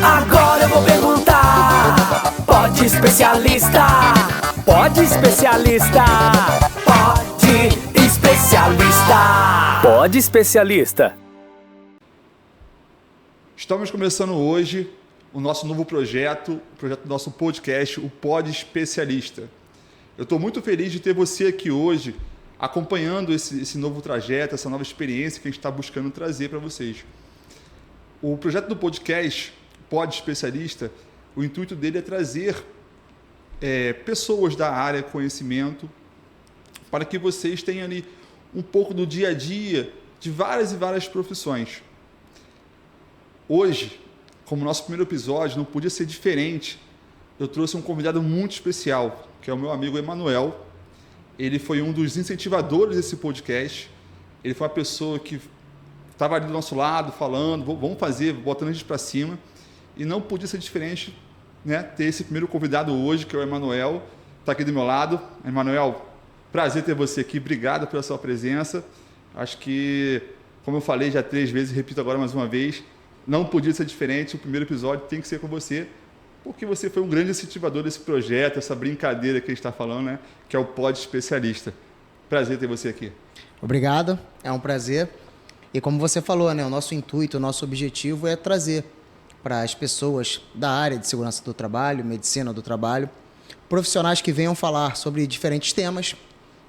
Agora eu vou perguntar. Pode especialista. Pode especialista. Pode especialista. Pode especialista. Estamos começando hoje o nosso novo projeto, o projeto do nosso podcast, o Pode Especialista. Eu estou muito feliz de ter você aqui hoje acompanhando esse novo trajeto, essa nova experiência que a gente está buscando trazer para vocês. O projeto do podcast, Pode Especialista, o intuito dele é trazer pessoas da área, conhecimento, para que vocês tenham ali um pouco do dia a dia de várias e várias profissões. Hoje, como nosso primeiro episódio, não podia ser diferente, eu trouxe um convidado muito especial, que é o meu amigo Emanuel. Ele foi um dos incentivadores desse podcast. Ele foi uma pessoa que estava ali do nosso lado, falando, vamos fazer, botando a gente para cima. E não podia ser diferente, né, ter esse primeiro convidado hoje, que é o Emanuel, está aqui do meu lado. Emanuel, prazer ter você aqui, obrigado pela sua presença. Acho que, como eu falei já 3 vezes, repito agora mais uma vez, não podia ser diferente, o primeiro episódio tem que ser com você, porque você foi um grande incentivador desse projeto, essa brincadeira que a gente está falando, né, que é o Pode Especialista. Prazer ter você aqui. Obrigado, é um prazer. E como você falou, né, o nosso intuito, o nosso objetivo é trazer para as pessoas da área de segurança do trabalho, medicina do trabalho, profissionais que venham falar sobre diferentes temas,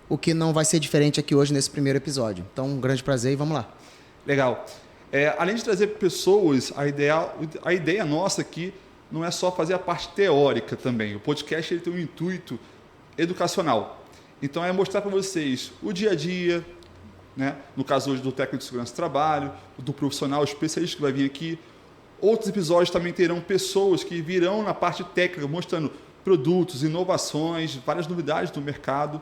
o que não vai ser diferente aqui hoje nesse primeiro episódio. Então, um grande prazer e vamos lá. Legal. Além de trazer pessoas, a ideia nossa aqui não é só fazer a parte teórica também. O podcast ele tem um intuito educacional. Então, é mostrar para vocês o dia a dia, né? No caso hoje do técnico de segurança do trabalho, do profissional especialista que vai vir aqui. Outros episódios também terão pessoas que virão na parte técnica, mostrando produtos, inovações, várias novidades do mercado.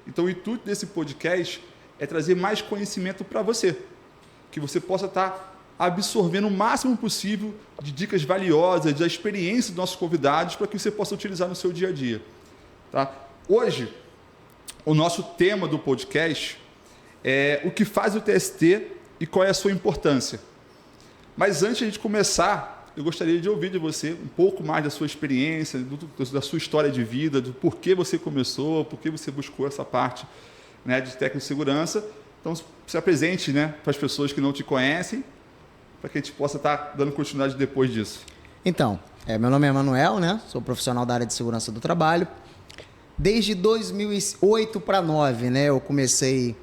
Então, o intuito desse podcast é trazer mais conhecimento para você, que você possa estar absorvendo o máximo possível de dicas valiosas, da experiência dos nossos convidados, para que você possa utilizar no seu dia a dia. Tá? Hoje, o nosso tema do podcast é o que faz o TST e qual é a sua importância. Mas antes de a gente começar, eu gostaria de ouvir de você um pouco mais da sua experiência, da sua história de vida, do porquê você começou, porquê você buscou essa parte, né, de técnico de segurança. Então, se apresente, né, para as pessoas que não te conhecem, para que a gente possa estar dando continuidade depois disso. Então, meu nome é Emanuel, né? Sou profissional da área de segurança do trabalho. Desde 2008 para 2009, né, eu comecei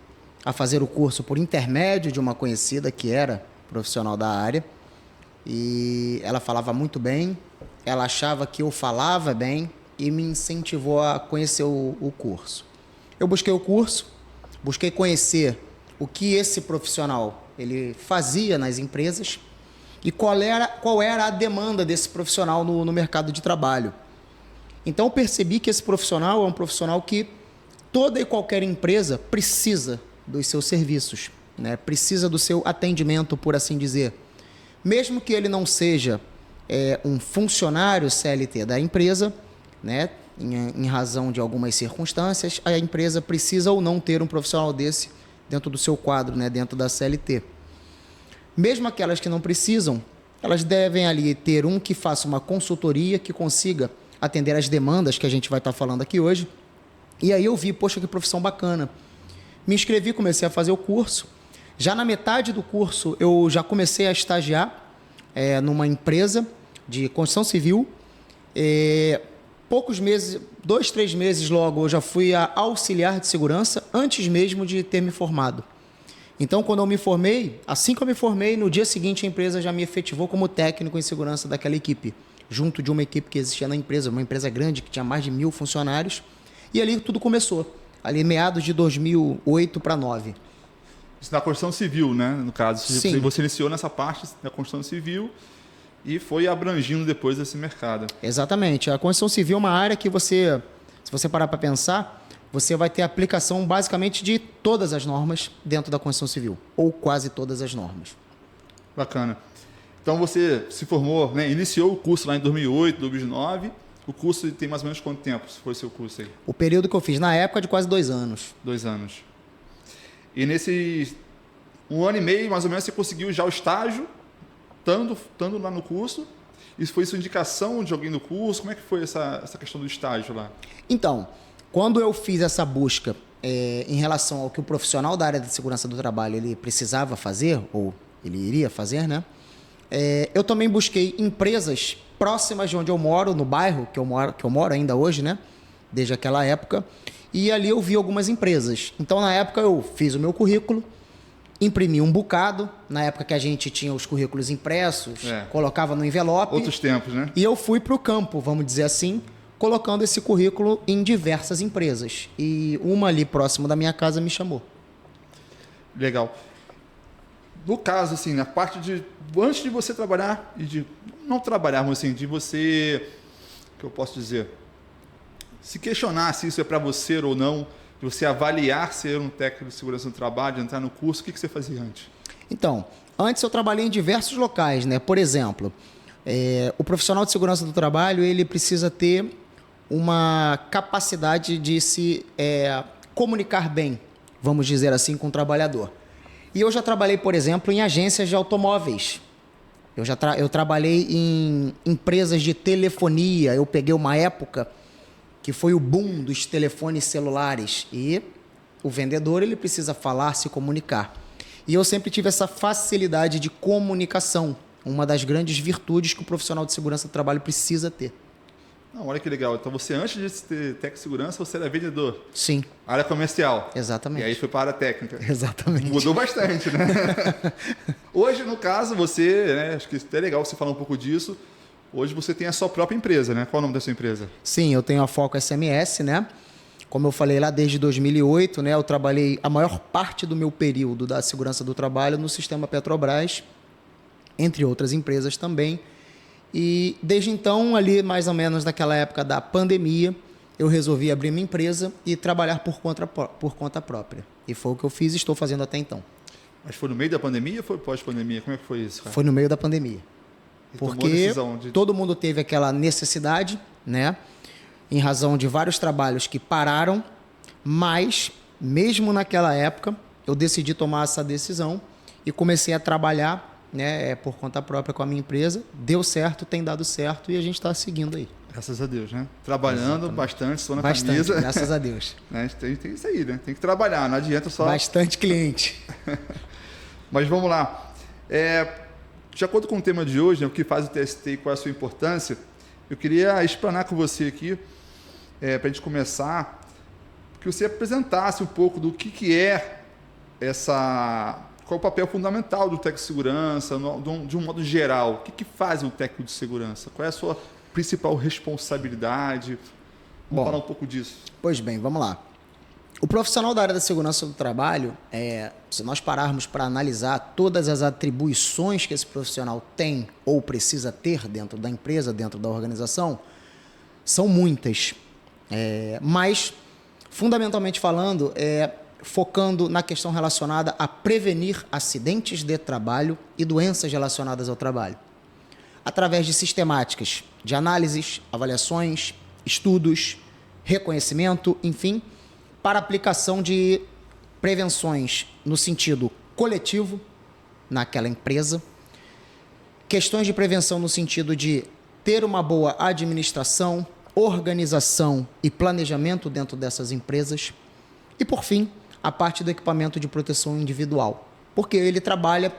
a fazer o curso por intermédio de uma conhecida que era profissional da área. E ela falava muito bem, ela achava que eu falava bem e me incentivou a conhecer o curso. Eu busquei o curso, busquei conhecer o que esse profissional ele fazia nas empresas e qual era a demanda desse profissional no mercado de trabalho. Então eu percebi que esse profissional é um profissional que toda e qualquer empresa precisa dos seus serviços, né? Precisa do seu atendimento, por assim dizer. Mesmo que ele não seja um funcionário CLT da empresa, né? Em razão de algumas circunstâncias, a empresa precisa ou não ter um profissional desse dentro do seu quadro, né? Dentro da CLT. Mesmo aquelas que não precisam, elas devem ali ter um que faça uma consultoria, que consiga atender as demandas que a gente vai estar falando aqui hoje. E aí eu vi, poxa, que profissão bacana. Me inscrevi, comecei a fazer o curso. Já na metade do curso, eu já comecei a estagiar numa empresa de construção civil. Poucos meses, 2, 3 meses logo, eu já fui a auxiliar de segurança antes mesmo de ter me formado. Então, quando eu me formei, assim que eu me formei, no dia seguinte a empresa já me efetivou como técnico em segurança daquela equipe, junto de uma equipe que existia na empresa, uma empresa grande que tinha mais de 1.000 funcionários. E ali tudo começou, ali meados de 2008 para 2009. Isso na construção civil, né? No caso, Sim. Você iniciou nessa parte da construção civil e foi abrangindo depois esse mercado. Exatamente. A construção civil é uma área que se você parar para pensar, você vai ter aplicação basicamente de todas as normas dentro da construção civil, ou quase todas as normas. Bacana. Então você se formou, né? Iniciou o curso lá em 2008, 2009. O curso tem mais ou menos quanto tempo foi o seu curso aí? O período que eu fiz na época é de quase 2 anos. 2 anos. E nesse 1 ano e meio, mais ou menos, você conseguiu já o estágio estando lá no curso? Isso foi sua indicação de alguém no curso? Como é que foi essa questão do estágio lá? Então, quando eu fiz essa busca em relação ao que o profissional da área de segurança do trabalho ele precisava fazer, ou ele iria fazer, né? Eu também busquei empresas próximas de onde eu moro, no bairro que eu moro ainda hoje, né? Desde aquela época. E ali eu vi algumas empresas. Então, na época, eu fiz o meu currículo, imprimi um bocado. Na época que a gente tinha os currículos impressos, colocava no envelope. Outros tempos, né? E eu fui para o campo, vamos dizer assim, colocando esse currículo em diversas empresas. E uma ali próximo da minha casa me chamou. Legal. No caso, assim, na parte de... Antes de você trabalhar e de... Não trabalhar, mas assim, de você... O que eu posso dizer? Se questionar se isso é para você ou não, de você avaliar ser um técnico de segurança no trabalho, de entrar no curso, o que você fazia antes? Então, antes eu trabalhei em diversos locais, né? Por exemplo, o profissional de segurança do trabalho, ele precisa ter uma capacidade de se comunicar bem, vamos dizer assim, com o trabalhador. E eu já trabalhei, por exemplo, em agências de automóveis. Eu trabalhei em empresas de telefonia. Eu peguei uma época que foi o boom dos telefones celulares. E o vendedor ele precisa falar, se comunicar. E eu sempre tive essa facilidade de comunicação, uma das grandes virtudes que o profissional de segurança do trabalho precisa ter. Não, olha que legal. Então, você, antes de ter técnico de segurança, você era vendedor? Sim. Área comercial? Exatamente. E aí foi para a área técnica? Exatamente. Mudou bastante, né? Hoje, no caso, você, né, acho que é legal você falar um pouco disso. Hoje você tem a sua própria empresa, né? Qual é o nome da sua empresa? Sim, eu tenho a Foco SMS, né? Como eu falei lá, desde 2008, né? Eu trabalhei a maior parte do meu período da segurança do trabalho no sistema Petrobras, entre outras empresas também. E desde então, ali mais ou menos naquela época da pandemia, eu resolvi abrir minha empresa e trabalhar por conta própria. E foi o que eu fiz e estou fazendo até então. Mas foi no meio da pandemia ou foi pós-pandemia? Como é que foi isso, cara? Foi no meio da pandemia. Porque todo mundo teve aquela necessidade, né? Em razão de vários trabalhos que pararam, mas mesmo naquela época, eu decidi tomar essa decisão e comecei a trabalhar, né, por conta própria com a minha empresa. Deu certo, tem dado certo e a gente está seguindo aí. Graças a Deus, né? Trabalhando bastante, só na bastante, camisa. Graças a Deus. Né? Tem isso aí, né? Tem que trabalhar, não adianta só... Bastante cliente. Mas vamos lá. De acordo com o tema de hoje, né, o que faz o TST e qual é a sua importância, eu queria explanar com você aqui, para a gente começar, que você apresentasse um pouco do que é qual é o papel fundamental do técnico de segurança, de um modo geral. O que faz um técnico de segurança? Qual é a sua principal responsabilidade? Vamos falar um pouco disso. Pois bem, vamos lá. O profissional da área da segurança do trabalho, se nós pararmos para analisar todas as atribuições que esse profissional tem ou precisa ter dentro da empresa, dentro da organização, são muitas. Mas, fundamentalmente falando, focando na questão relacionada a prevenir acidentes de trabalho e doenças relacionadas ao trabalho, através de sistemáticas de análises, avaliações, estudos, reconhecimento, enfim, para aplicação de prevenções no sentido coletivo naquela empresa, questões de prevenção no sentido de ter uma boa administração, organização e planejamento dentro dessas empresas e, por fim, a parte do equipamento de proteção individual, porque ele trabalha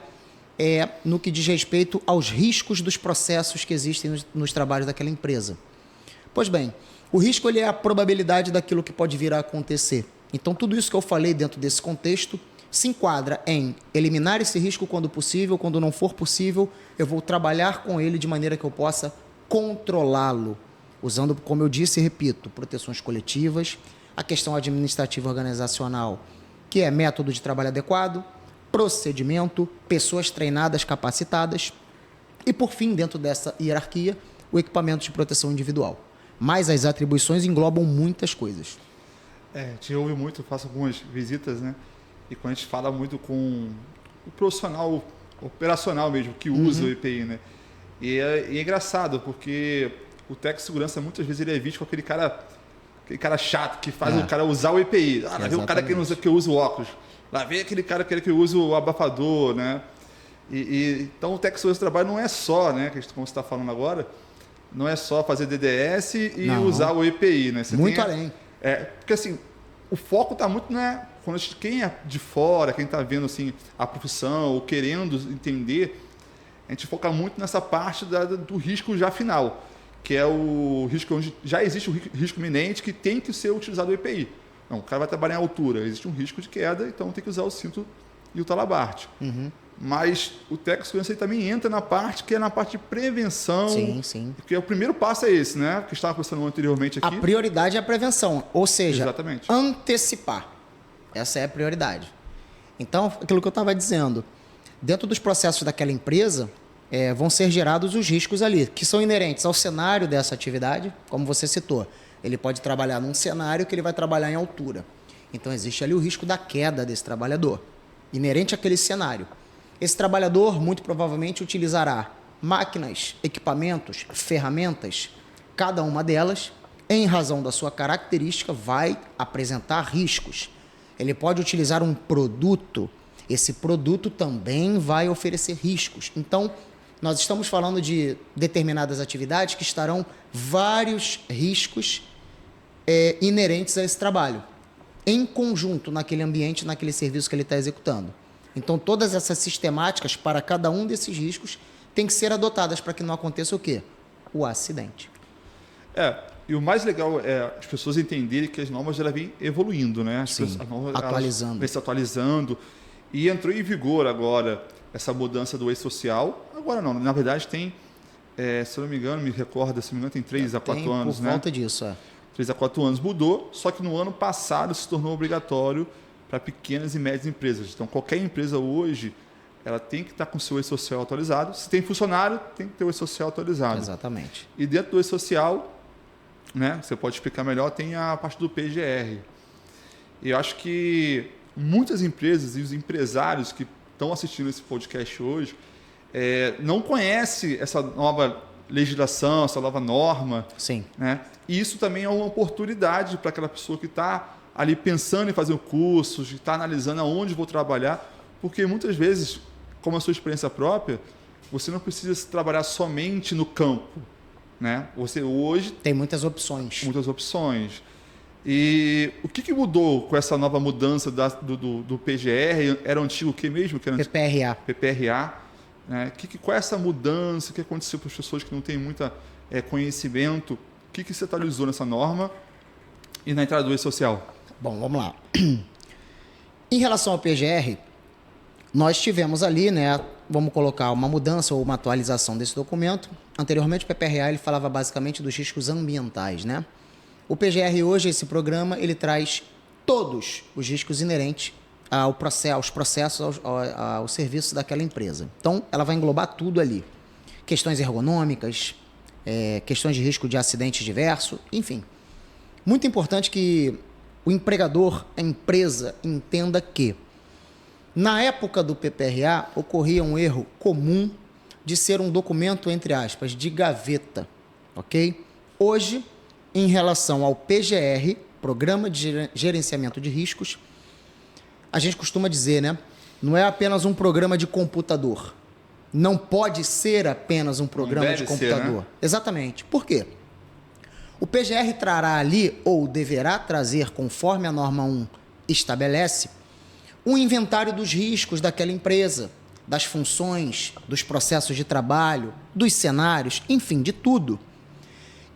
no que diz respeito aos riscos dos processos que existem nos trabalhos daquela empresa. Pois bem, o risco ele é a probabilidade daquilo que pode vir a acontecer. Então, tudo isso que eu falei dentro desse contexto se enquadra em eliminar esse risco quando possível, quando não for possível, eu vou trabalhar com ele de maneira que eu possa controlá-lo, usando, como eu disse e repito, proteções coletivas, a questão administrativa organizacional, que é método de trabalho adequado, procedimento, pessoas treinadas, capacitadas e, por fim, dentro dessa hierarquia, o equipamento de proteção individual. Mas as atribuições englobam muitas coisas. A gente ouve muito, faço algumas visitas, né? E quando a gente fala muito com o profissional operacional mesmo, que usa o EPI, né? E é engraçado, porque o técnico de segurança, muitas vezes, ele é visto com aquele cara chato, que faz o cara usar o EPI. Lá vem o cara que usa o óculos. Lá vem aquele cara que usa o abafador, né? Então, o técnico de segurança do trabalho não é só, né, como você está falando agora, não é só fazer DDS e usar o EPI. Né? Você muito além. Porque assim, o foco está muito, né, quando quem é de fora, quem está vendo assim, a profissão ou querendo entender, a gente foca muito nessa parte do risco já final, que é o risco onde já existe o risco iminente que tem que ser utilizado o EPI. Não, o cara vai trabalhar em altura, existe um risco de queda, então tem que usar o cinto e o talabarte. Mas o técnico de segurança também entra na parte que é na parte de prevenção. Sim. Porque o primeiro passo é esse, né? Que estava conversando anteriormente aqui. A prioridade é a prevenção, ou seja, exatamente, antecipar. Essa é a prioridade. Então, aquilo que eu estava dizendo, dentro dos processos daquela empresa, vão ser gerados os riscos ali, que são inerentes ao cenário dessa atividade, como você citou. Ele pode trabalhar num cenário que ele vai trabalhar em altura. Então, existe ali o risco da queda desse trabalhador, inerente àquele cenário. Esse trabalhador, muito provavelmente, utilizará máquinas, equipamentos, ferramentas, cada uma delas, em razão da sua característica, vai apresentar riscos. Ele pode utilizar um produto, esse produto também vai oferecer riscos. Então, nós estamos falando de determinadas atividades que estarão vários riscos inerentes a esse trabalho, em conjunto, naquele ambiente, naquele serviço que ele está executando. Então, todas essas sistemáticas para cada um desses riscos têm que ser adotadas para que não aconteça o quê? O acidente. E o mais legal é as pessoas entenderem que as normas já vêm evoluindo, né? As normas, atualizando. Vêm se atualizando. E entrou em vigor agora essa mudança do E-Social. Agora não, na verdade tem, se eu não me engano, me recordo, se não me engano, tem 3 a 4 anos, por né? volta disso, 3 a 4 anos mudou, só que no ano passado se tornou obrigatório para pequenas e médias empresas. Então, qualquer empresa hoje, ela tem que estar com o seu E-Social atualizado. Se tem funcionário, tem que ter o E-Social atualizado. Exatamente. E dentro do E-Social, né, você pode explicar melhor, tem a parte do PGR. E eu acho que muitas empresas e os empresários que estão assistindo esse podcast hoje não conhecem essa nova legislação, essa nova norma. Sim. Né? E isso também é uma oportunidade para aquela pessoa que está ali pensando em fazer um curso, está analisando aonde vou trabalhar, porque muitas vezes, como a sua experiência própria, você não precisa trabalhar somente no campo, né? Você hoje tem muitas opções. E o que mudou com essa nova mudança do PGR? Era o antigo o que mesmo? Que era PPRA. Né? Qual é essa mudança? O que aconteceu para as pessoas que não têm muito conhecimento? O que se atualizou nessa norma e na entrada do E-Social? Bom, vamos lá. Em relação ao PGR, nós tivemos ali, né, vamos colocar uma mudança ou uma atualização desse documento. Anteriormente, o PPRA ele falava basicamente dos riscos ambientais, né? O PGR hoje, esse programa, ele traz todos os riscos inerentes aos processos, ao serviço daquela empresa. Então, ela vai englobar tudo ali. Questões ergonômicas, questões de risco de acidente diverso, enfim. Muito importante que o empregador, a empresa, entenda que, na época do PPRA, ocorria um erro comum de ser um documento, entre aspas, de gaveta, ok? Hoje, em relação ao PGR, Programa de Gerenciamento de Riscos, a gente costuma dizer, né? Não é apenas um programa de computador. Não pode ser apenas um programa de computador. Ser, né? Exatamente. Por quê? O PGR trará ali, ou deverá trazer, conforme a norma 1 estabelece, um inventário dos riscos daquela empresa, das funções, dos processos de trabalho, dos cenários, enfim, de tudo.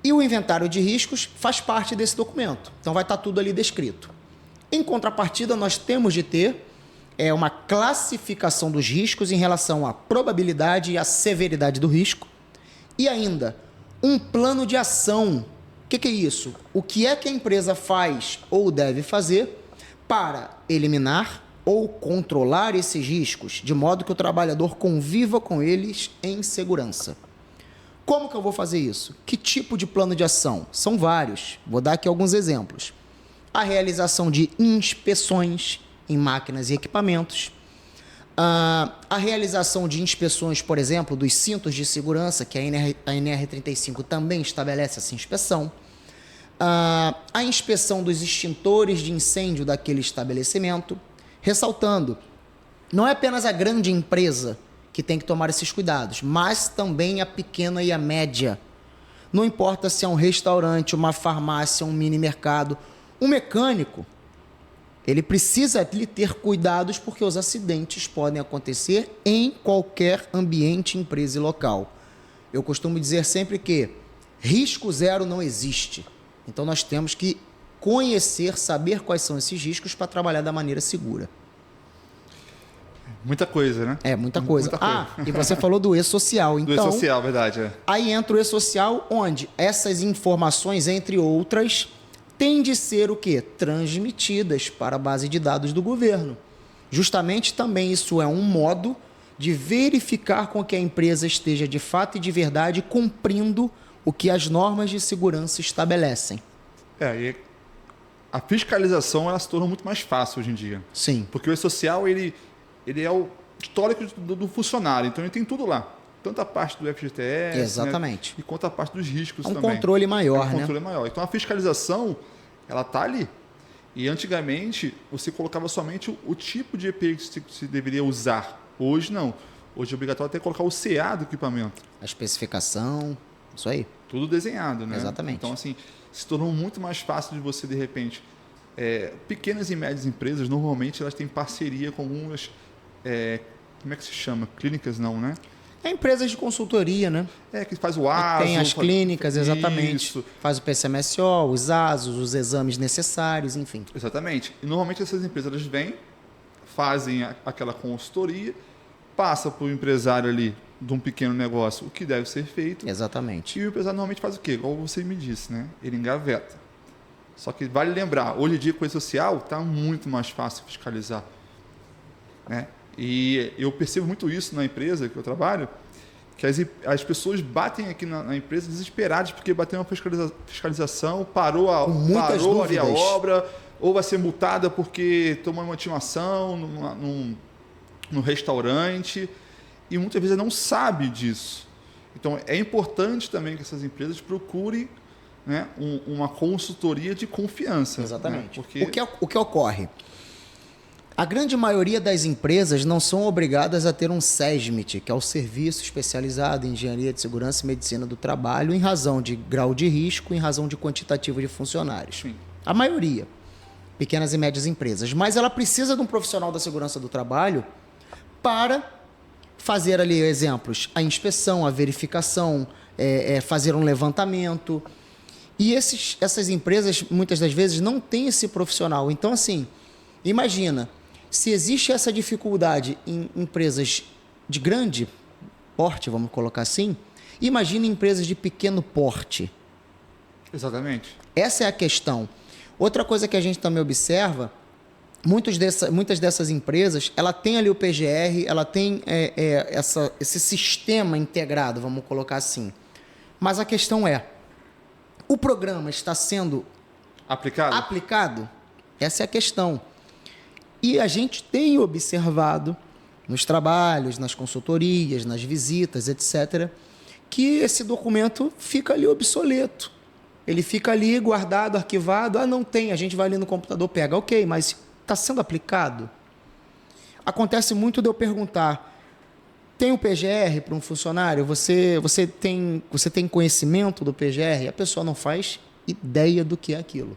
E o inventário de riscos faz parte desse documento. Então vai estar tudo ali descrito. Em contrapartida, nós temos de ter uma classificação dos riscos em relação à probabilidade e à severidade do risco e ainda um plano de ação. O que é isso? O que é que a empresa faz ou deve fazer para eliminar ou controlar esses riscos, de modo que o trabalhador conviva com eles em segurança. Como que eu vou fazer isso? Que tipo de plano de ação? São vários. Vou dar aqui alguns exemplos. A realização de inspeções em máquinas e equipamentos, a realização de inspeções, por exemplo, dos cintos de segurança, que a NR35 também estabelece essa inspeção, a inspeção dos extintores de incêndio daquele estabelecimento, ressaltando, não é apenas a grande empresa que tem que tomar esses cuidados, mas também a pequena e a média. Não importa se é um restaurante, uma farmácia, um mini mercado, um mecânico, ele precisa ter cuidados porque os acidentes podem acontecer em qualquer ambiente, empresa e local. Eu costumo dizer sempre que risco zero não existe. Então nós temos que conhecer, saber quais são esses riscos para trabalhar da maneira segura. Muita coisa, né? É, muita coisa. Muita coisa. E você falou do e-social. Então, do e-social, verdade. É. Aí entra o e-social, onde essas informações, entre outras, têm de ser o quê? Transmitidas para a base de dados do governo. Justamente também isso é um modo de verificar com que a empresa esteja de fato e de verdade cumprindo o que as normas de segurança estabelecem. E a fiscalização ela se tornou muito mais fácil hoje em dia. Sim. Porque o e-social ele é o histórico do funcionário, então ele tem tudo lá. Tanto a parte do FGTS, exatamente, né, e quanto a parte dos riscos também. Um controle maior, um controle maior. Então a fiscalização, ela está ali. E antigamente você colocava somente o tipo de EPI que se deveria usar. Hoje não. Hoje é obrigatório até colocar o CA do equipamento. A especificação, isso aí. Tudo desenhado, né? Exatamente. Então, assim, se tornou muito mais fácil de você, de repente... pequenas e médias empresas, normalmente, elas têm parceria com algumas... como é que se chama? Clínicas não, né? Empresas de consultoria, né? Que faz o ASO... Tem as clínicas, exatamente. Isso. Faz o PCMSO, os ASOS, os exames necessários, enfim. Exatamente. E, normalmente, essas empresas elas vêm, fazem aquela consultoria, passa para o empresário ali de um pequeno negócio o que deve ser feito. Exatamente. E o empresário normalmente faz o quê? Igual você me disse, né? Ele engaveta. Só que vale lembrar, hoje em dia com o social está muito mais fácil fiscalizar. Né? E eu percebo muito isso na empresa que eu trabalho, que as pessoas batem aqui na empresa desesperadas porque bateu uma fiscalização, parou ali a obra, ou vai ser multada porque tomou uma intimação num restaurante, e muitas vezes não sabe disso. Então, é importante também que essas empresas procurem, né, uma consultoria de confiança. Exatamente. Né? Porque... O que ocorre? A grande maioria das empresas não são obrigadas a ter um SESMIT, que é o Serviço Especializado em Engenharia de Segurança e Medicina do Trabalho, em razão de grau de risco, em razão de quantitativo de funcionários. Sim. A maioria, pequenas e médias empresas. Mas ela precisa de um profissional da segurança do trabalho para fazer ali, exemplos, a inspeção, a verificação, fazer um levantamento. E essas empresas, muitas das vezes, não têm esse profissional. Então, assim, imagina, se existe essa dificuldade em empresas de grande porte, vamos colocar assim, imagina empresas de pequeno porte. Exatamente. Essa é a questão. Outra coisa que a gente também observa, muitas dessas empresas, ela tem ali o PGR, ela tem esse sistema integrado, vamos colocar assim. Mas a questão é, o programa está sendo aplicado? Essa é a questão. E a gente tem observado nos trabalhos, nas consultorias, nas visitas, etc., que esse documento fica ali obsoleto. Ele fica ali guardado, arquivado. Não tem, a gente vai ali no computador, pega. Ok, mas está sendo aplicado? Acontece muito de eu perguntar, tem o PGR para um funcionário? Você tem conhecimento do PGR? A pessoa não faz ideia do que é aquilo.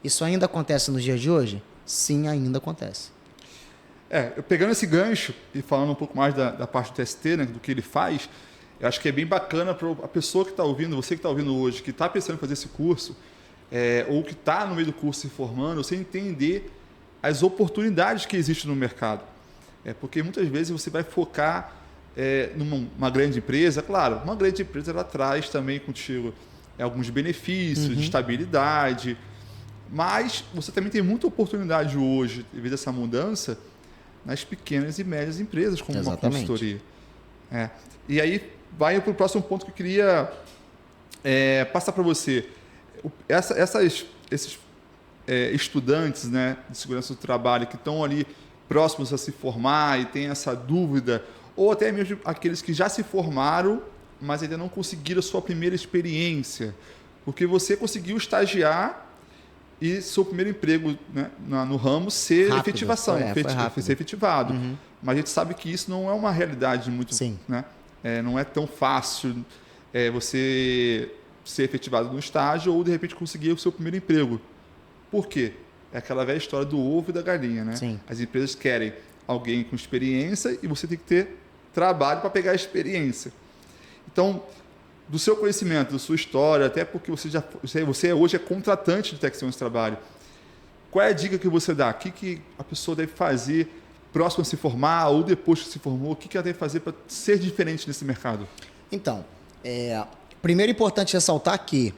Isso ainda acontece nos dias de hoje? Sim, ainda acontece. Pegando esse gancho e falando um pouco mais da parte do TST, né, do que ele faz, eu acho que é bem bacana para a pessoa que está ouvindo, você que está ouvindo hoje, que está pensando em fazer esse curso, ou que está no meio do curso se formando, você entender as oportunidades que existem no mercado. Porque muitas vezes você vai focar numa grande empresa. Claro, uma grande empresa ela traz também contigo alguns benefícios de estabilidade, mas você também tem muita oportunidade hoje, devido a essa mudança, nas pequenas e médias empresas, como uma consultoria. E aí vai para o próximo ponto que eu queria passar para você. Esses estudantes, né, de segurança do trabalho que estão ali próximos a se formar e têm essa dúvida, ou até mesmo aqueles que já se formaram, mas ainda não conseguiram a sua primeira experiência, porque você conseguiu estagiar e seu primeiro emprego, né, no ramo ser Rápido. efetivação, Foi rápido. ser efetivado. Mas a gente sabe que isso não é uma realidade muito... Sim. Né? Não é tão fácil você ser efetivado no estágio ou, de repente, conseguir o seu primeiro emprego. Por quê? É aquela velha história do ovo e da galinha. Né? Sim. As empresas querem alguém com experiência e você tem que ter trabalho para pegar a experiência. Então, do seu conhecimento, da sua história, até porque você hoje é contratante de Tech Science Trabalho, qual é a dica que você dá? O que a pessoa deve fazer próximo a se formar ou depois que se formou? O que ela deve fazer para ser diferente nesse mercado? Então, primeiro é importante ressaltar que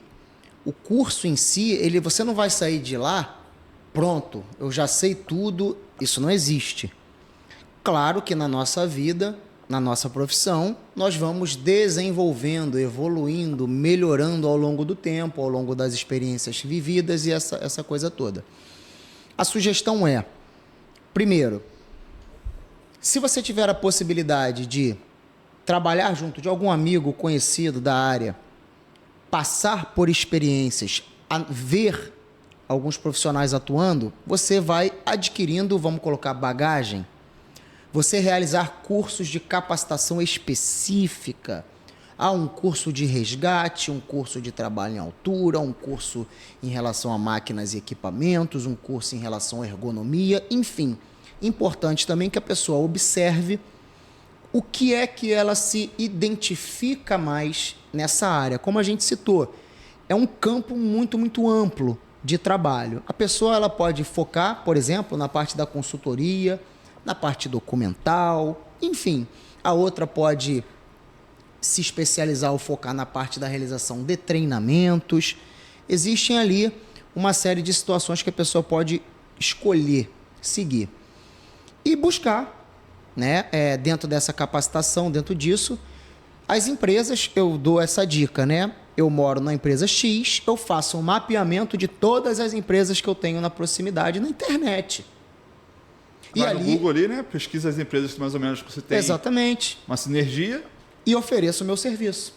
o curso em si, você não vai sair de lá, pronto, eu já sei tudo, isso não existe. Claro que na nossa vida, na nossa profissão, nós vamos desenvolvendo, evoluindo, melhorando ao longo do tempo, ao longo das experiências vividas e essa coisa toda. A sugestão é, primeiro, se você tiver a possibilidade de trabalhar junto de algum amigo conhecido da área, passar por experiências, ver alguns profissionais atuando, você vai adquirindo, vamos colocar, bagagem. Você realizar cursos de capacitação específica. Há um curso de resgate, um curso de trabalho em altura, um curso em relação a máquinas e equipamentos, um curso em relação à ergonomia, enfim. Importante também que a pessoa observe o que é que ela se identifica mais nessa área. Como a gente citou, é um campo muito, muito amplo de trabalho. A pessoa ela pode focar, por exemplo, na parte da consultoria, na parte documental, enfim. A outra pode se especializar ou focar na parte da realização de treinamentos. Existem ali uma série de situações que a pessoa pode escolher, seguir. E buscar, né, dentro dessa capacitação, dentro disso, as empresas, eu dou essa dica, né? Eu moro na empresa X, eu faço um mapeamento de todas as empresas que eu tenho na proximidade na internet. Vai no Google ali, né? Pesquisa as empresas mais ou menos que você tem. Exatamente. Uma sinergia. E ofereço o meu serviço.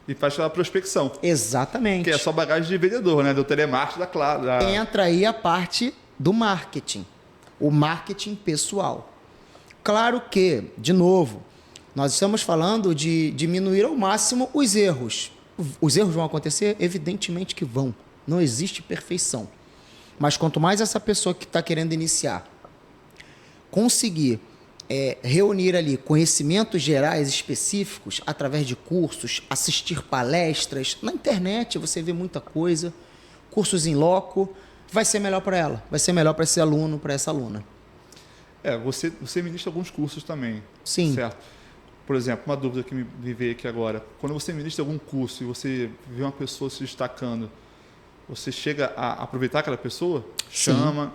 E faz aquela prospecção. Exatamente. Que é só bagagem de vendedor, né? Do telemarketing da Claro. Entra aí a parte do marketing. O marketing pessoal. Claro que, de novo, nós estamos falando de diminuir ao máximo os erros. Os erros vão acontecer? Evidentemente que vão. Não existe perfeição. Mas quanto mais essa pessoa que está querendo iniciar conseguir reunir ali conhecimentos gerais específicos através de cursos, assistir palestras, na internet você vê muita coisa, cursos em loco, vai ser melhor para ela, vai ser melhor para esse aluno, para essa aluna. Você ministra alguns cursos também. Sim. Certo? Por exemplo, uma dúvida que me veio aqui agora. Quando você ministra algum curso e você vê uma pessoa se destacando, você chega a aproveitar aquela pessoa? Sim. Chama...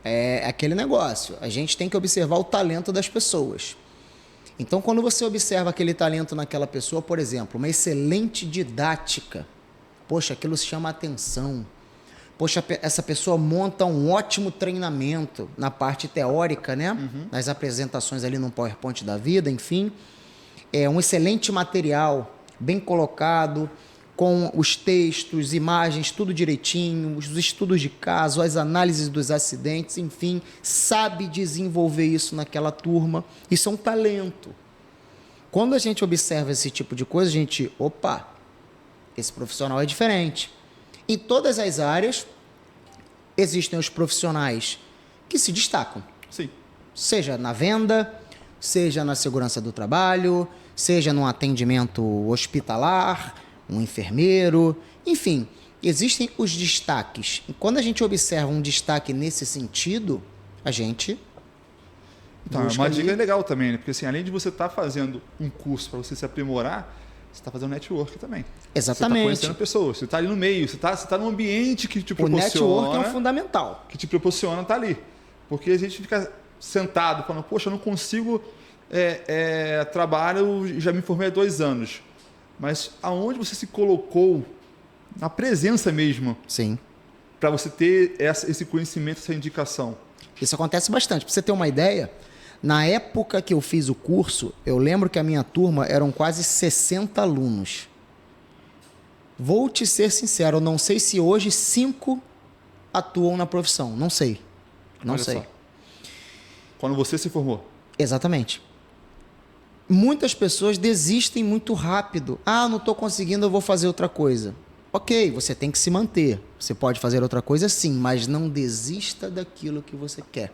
É aquele negócio. A gente tem que observar o talento das pessoas. Então, quando você observa aquele talento naquela pessoa, por exemplo, uma excelente didática, poxa, aquilo chama atenção. Poxa, essa pessoa monta um ótimo treinamento na parte teórica, né? Nas apresentações ali no PowerPoint da vida, enfim. É um excelente material, bem colocado, com os textos, imagens, tudo direitinho, os estudos de caso, as análises dos acidentes, enfim, sabe desenvolver isso naquela turma. Isso é um talento. Quando a gente observa esse tipo de coisa, a gente, opa, esse profissional é diferente. Em todas as áreas, existem os profissionais que se destacam. Sim. Seja na venda, seja na segurança do trabalho, seja no atendimento hospitalar, um enfermeiro, enfim, existem os destaques. E quando a gente observa um destaque nesse sentido, a gente... Então, uma dica legal também, né? Porque assim, além de você estar fazendo um curso para você se aprimorar, você está fazendo network também. Exatamente. Você está conhecendo pessoas, você está ali no meio, você está num ambiente que te proporciona... O network é um fundamental. Que te proporciona estar ali. Porque a gente fica sentado falando, poxa, eu não consigo trabalho, já me formei há 2 anos. Mas aonde você se colocou, na presença mesmo, sim, para você ter esse conhecimento, essa indicação? Isso acontece bastante. Para você ter uma ideia, na época que eu fiz o curso, eu lembro que a minha turma eram quase 60 alunos. Vou te ser sincero, eu não sei se hoje 5 atuam na profissão. Não sei. Não Olha sei. só. Quando você se formou. Exatamente. Muitas pessoas desistem muito rápido. Ah, não estou conseguindo, eu vou fazer outra coisa. Ok, você tem que se manter. Você pode fazer outra coisa sim, mas não desista daquilo que você quer.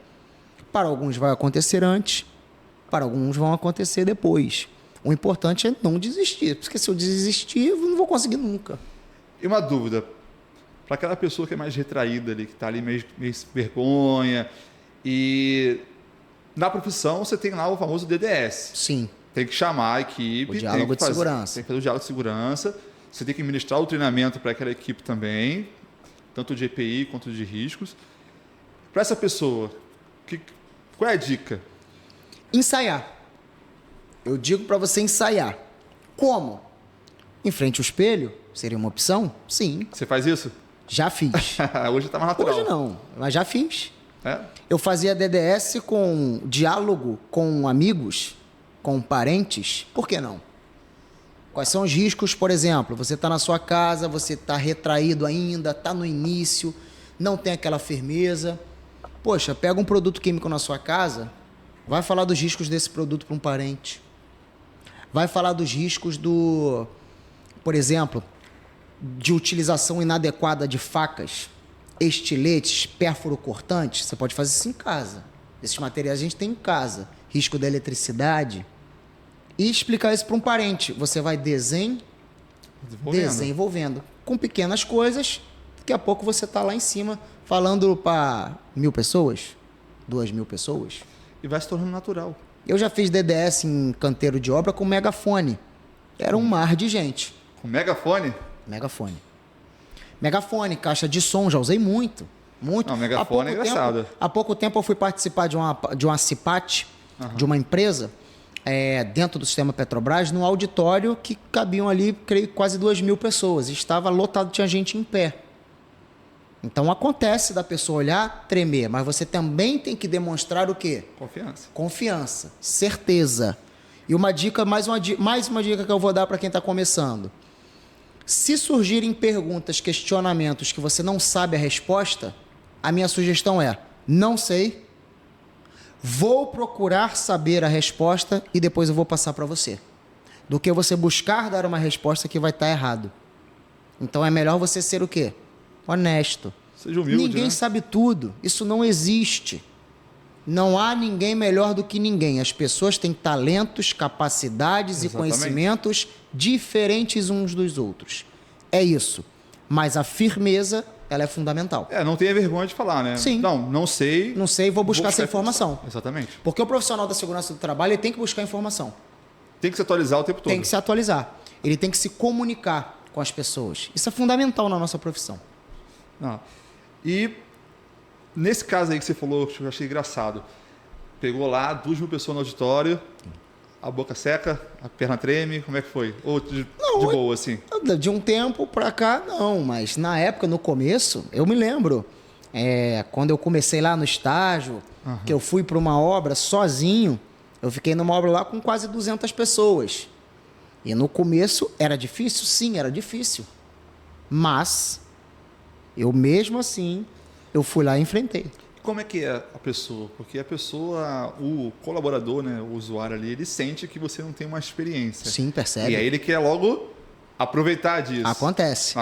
Para alguns vai acontecer antes, para alguns vão acontecer depois. O importante é não desistir, porque se eu desistir, eu não vou conseguir nunca. E uma dúvida, para aquela pessoa que é mais retraída ali, que está ali meio vergonha, e na profissão você tem lá o famoso DDS. Sim. Tem que chamar a equipe. O diálogo de segurança. Tem que fazer o diálogo de segurança. Você tem que ministrar o treinamento para aquela equipe também, tanto de EPI quanto de riscos. Para essa pessoa, qual é a dica? Ensaiar. Eu digo para você ensaiar. Como? Em frente ao espelho? Seria uma opção? Sim. Você faz isso? Já fiz. Hoje está mais natural. Hoje não, mas já fiz. É? Eu fazia DDS com diálogo com amigos, com parentes. Por que não? Quais são os riscos, por exemplo? Você está na sua casa, você está retraído ainda, está no início, não tem aquela firmeza. Poxa, pega um produto químico na sua casa, vai falar dos riscos desse produto para um parente. Vai falar dos riscos por exemplo, de utilização inadequada de facas, estiletes, pérfuro cortante. Você pode fazer isso em casa. Esses materiais a gente tem em casa. Risco da eletricidade. E explicar isso para um parente. Você vai desenvolvendo. Com pequenas coisas, daqui a pouco você está lá em cima falando para 1.000 pessoas, 2.000 pessoas. E vai se tornando natural. Eu já fiz DDS em canteiro de obra com megafone. Era um mar de gente. Com megafone? Megafone. Megafone, caixa de som, já usei muito. Muito. Não, megafone é engraçado. Há pouco tempo eu fui participar de uma CIPAT, de uma empresa, dentro do sistema Petrobras, num auditório que cabiam ali, creio, quase 2.000 pessoas. Estava lotado, tinha gente em pé. Então acontece da pessoa olhar, tremer, mas você também tem que demonstrar o quê? Confiança. Confiança, certeza. E uma dica, mais uma dica que eu vou dar para quem está começando. Se surgirem perguntas, questionamentos que você não sabe a resposta, a minha sugestão é: não sei, vou procurar saber a resposta e depois eu vou passar para você. Do que você buscar dar uma resposta que vai estar errado. Então é melhor você ser o quê? Honesto. Seja humilde, Ninguém né? sabe tudo. Isso não existe. Não há ninguém melhor do que ninguém. As pessoas têm talentos, capacidades Exatamente. e conhecimentos diferentes uns dos outros. É isso. Mas a firmeza, ela é fundamental. Não tenha vergonha de falar, né? Sim. Não sei. Não sei, vou buscar essa informação. Exatamente. Porque o profissional da segurança do trabalho, ele tem que buscar informação. Tem que se atualizar o tempo todo. Tem que se atualizar. Ele tem que se comunicar com as pessoas. Isso é fundamental na nossa profissão. E nesse caso aí que você falou, que eu achei engraçado, pegou lá 2.000 pessoas no auditório, a boca seca, a perna treme, como é que foi? Ou de boa, assim? De um tempo pra cá, não, mas na época, no começo, eu me lembro, quando eu comecei lá no estágio, que eu fui para uma obra sozinho, eu fiquei numa obra lá com quase 200 pessoas. E no começo era difícil? Sim, era difícil. Mas eu mesmo assim, eu fui lá e enfrentei. Como é que é a pessoa? Porque a pessoa, o colaborador, né, o usuário ali, ele sente que você não tem uma experiência. Sim, percebe. E aí ele quer logo aproveitar disso. Acontece.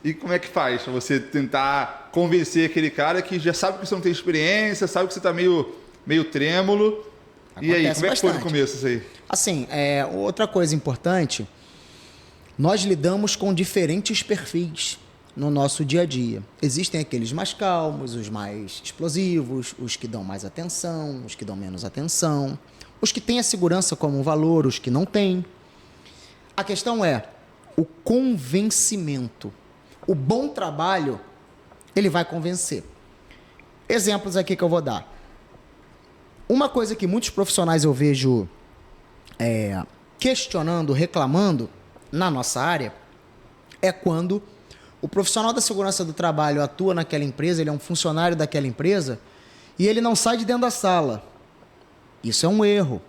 E como é que faz para você tentar convencer aquele cara que já sabe que você não tem experiência, sabe que você está meio trêmulo? Acontece. E aí, como é que foi no bastante. começo isso aí? Assim, outra coisa importante, nós lidamos com diferentes perfis no nosso dia a dia. Existem aqueles mais calmos, os mais explosivos, os que dão mais atenção, os que dão menos atenção, os que têm a segurança como um valor, os que não têm. A questão é o convencimento. O bom trabalho, ele vai convencer. Exemplos aqui que eu vou dar. Uma coisa que muitos profissionais eu vejo questionando, reclamando na nossa área, é quando o profissional da segurança do trabalho atua naquela empresa, ele é um funcionário daquela empresa, e ele não sai de dentro da sala. Isso é um erro.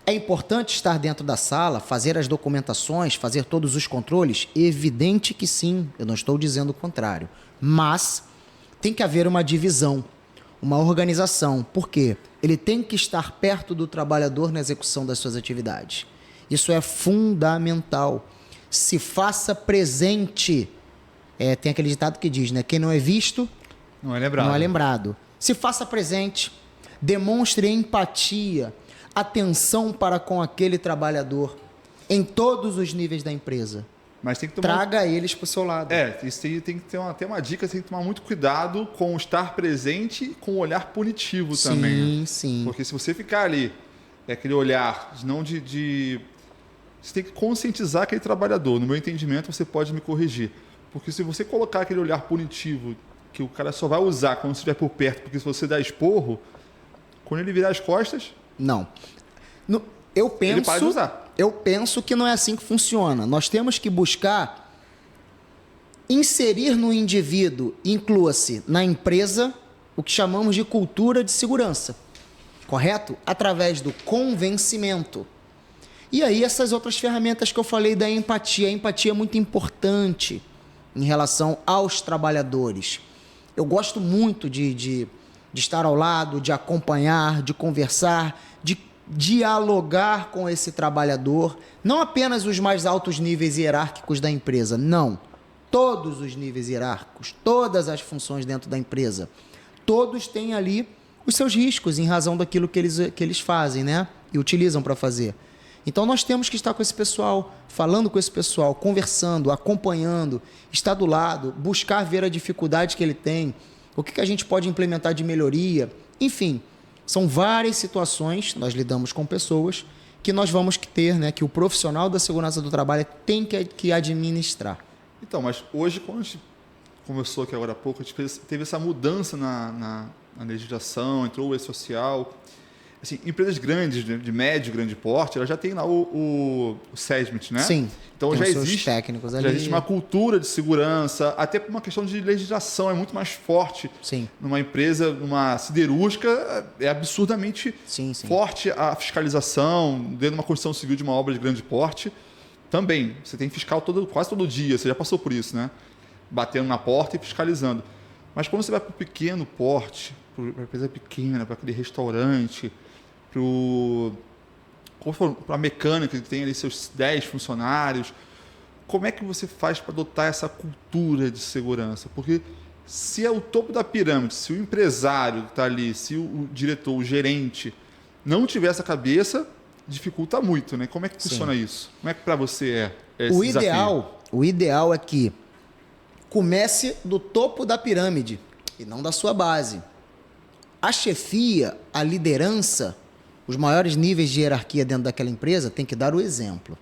É importante estar dentro da sala, fazer as documentações, fazer todos os controles? Evidente que sim, eu não estou dizendo o contrário. Mas tem que haver uma divisão, uma organização. Por quê? Ele tem que estar perto do trabalhador na execução das suas atividades. Isso é fundamental. Se faça presente. Tem aquele ditado que diz, né? Quem não é visto, Não é lembrado. não é lembrado. Se faça presente. Demonstre empatia, atenção para com aquele trabalhador em todos os níveis da empresa. Mas tem que tomar... Traga eles para o seu lado. Isso tem que ter uma dica, tem que tomar muito cuidado com o estar presente e com o olhar punitivo também. Sim. Porque se você ficar ali, aquele olhar, não de... Você tem que conscientizar aquele trabalhador. No meu entendimento, você pode me corrigir. Porque se você colocar aquele olhar punitivo, que o cara só vai usar quando estiver por perto, porque se você der esporro, quando ele virar as costas... Não. Ele para de usar. Eu penso que não é assim que funciona. Nós temos que buscar inserir no indivíduo, inclua-se na empresa, o que chamamos de cultura de segurança. Correto? Através do convencimento. E aí essas outras ferramentas que eu falei da empatia. A empatia é muito importante em relação aos trabalhadores. Eu gosto muito de estar ao lado, de acompanhar, de conversar, de dialogar com esse trabalhador, não apenas os mais altos níveis hierárquicos da empresa, não. Todos os níveis hierárquicos, todas as funções dentro da empresa, todos têm ali os seus riscos em razão daquilo que eles fazem, né? E utilizam para fazer. Então nós temos que estar com esse pessoal, falando com esse pessoal, conversando, acompanhando, estar do lado, buscar ver a dificuldade que ele tem, o que a gente pode implementar de melhoria, enfim. São várias situações, nós lidamos com pessoas, que nós vamos ter, né, que o profissional da segurança do trabalho tem que administrar. Então, mas hoje, quando a gente conversou aqui agora há pouco, a gente teve essa mudança na legislação, entrou o E-Social. Assim, empresas grandes, de médio, grande porte, elas já têm lá o SESMIT, né? Sim. Então tem já os seus existe, técnicos ali. já existe uma cultura de segurança, até por uma questão de legislação, é muito mais forte. Sim. Numa empresa, numa siderúrgica, é absurdamente forte a fiscalização, dentro de uma construção civil de uma obra de grande porte. Também, você tem fiscal quase todo dia, você já passou por isso, né? Batendo na porta e fiscalizando. Mas quando você vai para o pequeno porte, para a empresa pequena, para aquele restaurante, para a mecânica que tem ali seus 10 funcionários, como é que você faz para adotar essa cultura de segurança? Porque se é o topo da pirâmide, se o empresário que está ali, se o diretor, o gerente, não tiver essa cabeça, dificulta muito, né? Como é que funciona isso? Como é que para você é esse desafio? O ideal é que comece do topo da pirâmide e não da sua base. A chefia, a liderança, os maiores níveis de hierarquia dentro daquela empresa têm que dar o exemplo.